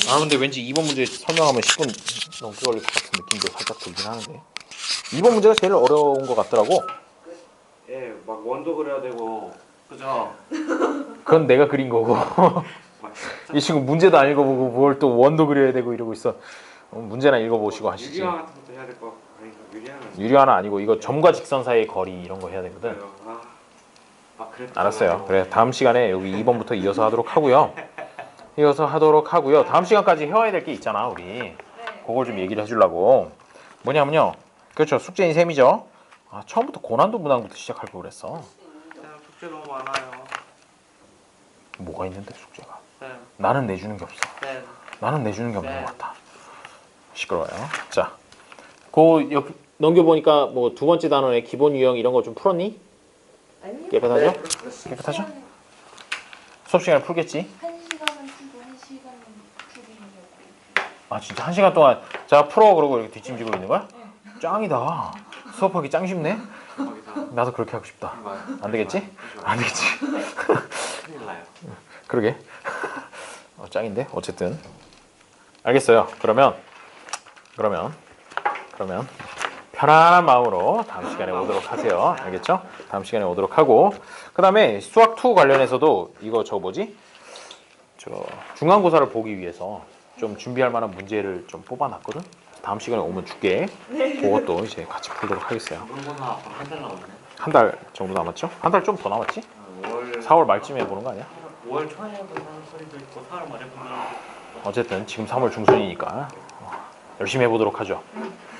아 근데 왠지 2번 문제 설명하면 10분 넘게 걸릴 것 같은 느낌도 살짝 들긴 하는데 2번 문제가 제일 어려운 것 같더라고. 예, 막 원도 그려야 되고 그죠? 그건 내가 그린 거고 막 이 친구 문제도 안 읽어보고 뭘 또 원도 그려야 되고 이러고 있어. 문제나 읽어보시고 하시지. 유리화 같은 것도 해야 될 거 아닌가? 유리화는 유리화는 아니고 이거 점과 직선 사이의 거리 이런 거 해야 되거든. 그랬구나. 알았어요. 그래 다음 시간에 여기 2번부터 이어서 하도록 하고요. 이어서 하도록 하고요. 다음 시간까지 해와야 될 게 있잖아 우리. 네. 그걸 좀 얘기를 해주려고. 뭐냐면요. 그렇죠. 숙제인 셈이죠. 아, 처음부터 고난도 문항부터 시작할 걸 그랬어. 쌤 숙제 너무 많아요. 뭐가 있는데 숙제가. 쌤, 나는 내주는 게 없어. 쌤. 나는 내주는 게 없는 네. 것 같아. 시끄러워요. 자, 옆 넘겨보니까 뭐 두 번째 단원의 기본 유형 이런 거 좀 풀었니? 아니요. 깨끗하죠? 네. 깨끗하죠? 수업 시간에 풀겠지? 1시간은 풀고 1시간은 풀이려고. 아 진짜 1시간 동안 자 풀어 그러고 이렇게 뒷짐지고 있는 거야? 짱이다. 수업하기 짱 쉽네. 거기다 나도 그렇게 하고 싶다. 안 되겠지? 안 되겠지? 큰일 나요. 그러게. 짱인데 어쨌든 알겠어요. 그러면 편안한 마음으로 다음 시간에 오도록 하세요. 알겠죠? 다음 시간에 오도록 하고 그 다음에 수학 2 관련해서도 이거 저 뭐지? 저 중간고사를 보기 위해서 좀 준비할 만한 문제를 좀 뽑아놨거든. 다음 시간에 오면 줄게. 그것도 이제 같이 풀도록 하겠어요. 중간고사 앞으로 한달 남았네. 한 달 정도 남았죠? 한 달 좀 더 남았지? 4월 말쯤에 보는 거 아니야? 5월 초에 본다는 소리도 있고 4월 말에 본다는 어쨌든 지금 3월 중순이니까 열심히 해보도록 하죠.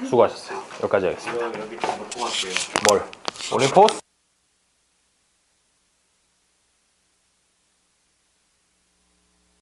수고하셨어요. 여기까지 하겠습니다. 지금 여기 좀 놓고 갈게요. 뭘? 올림포스?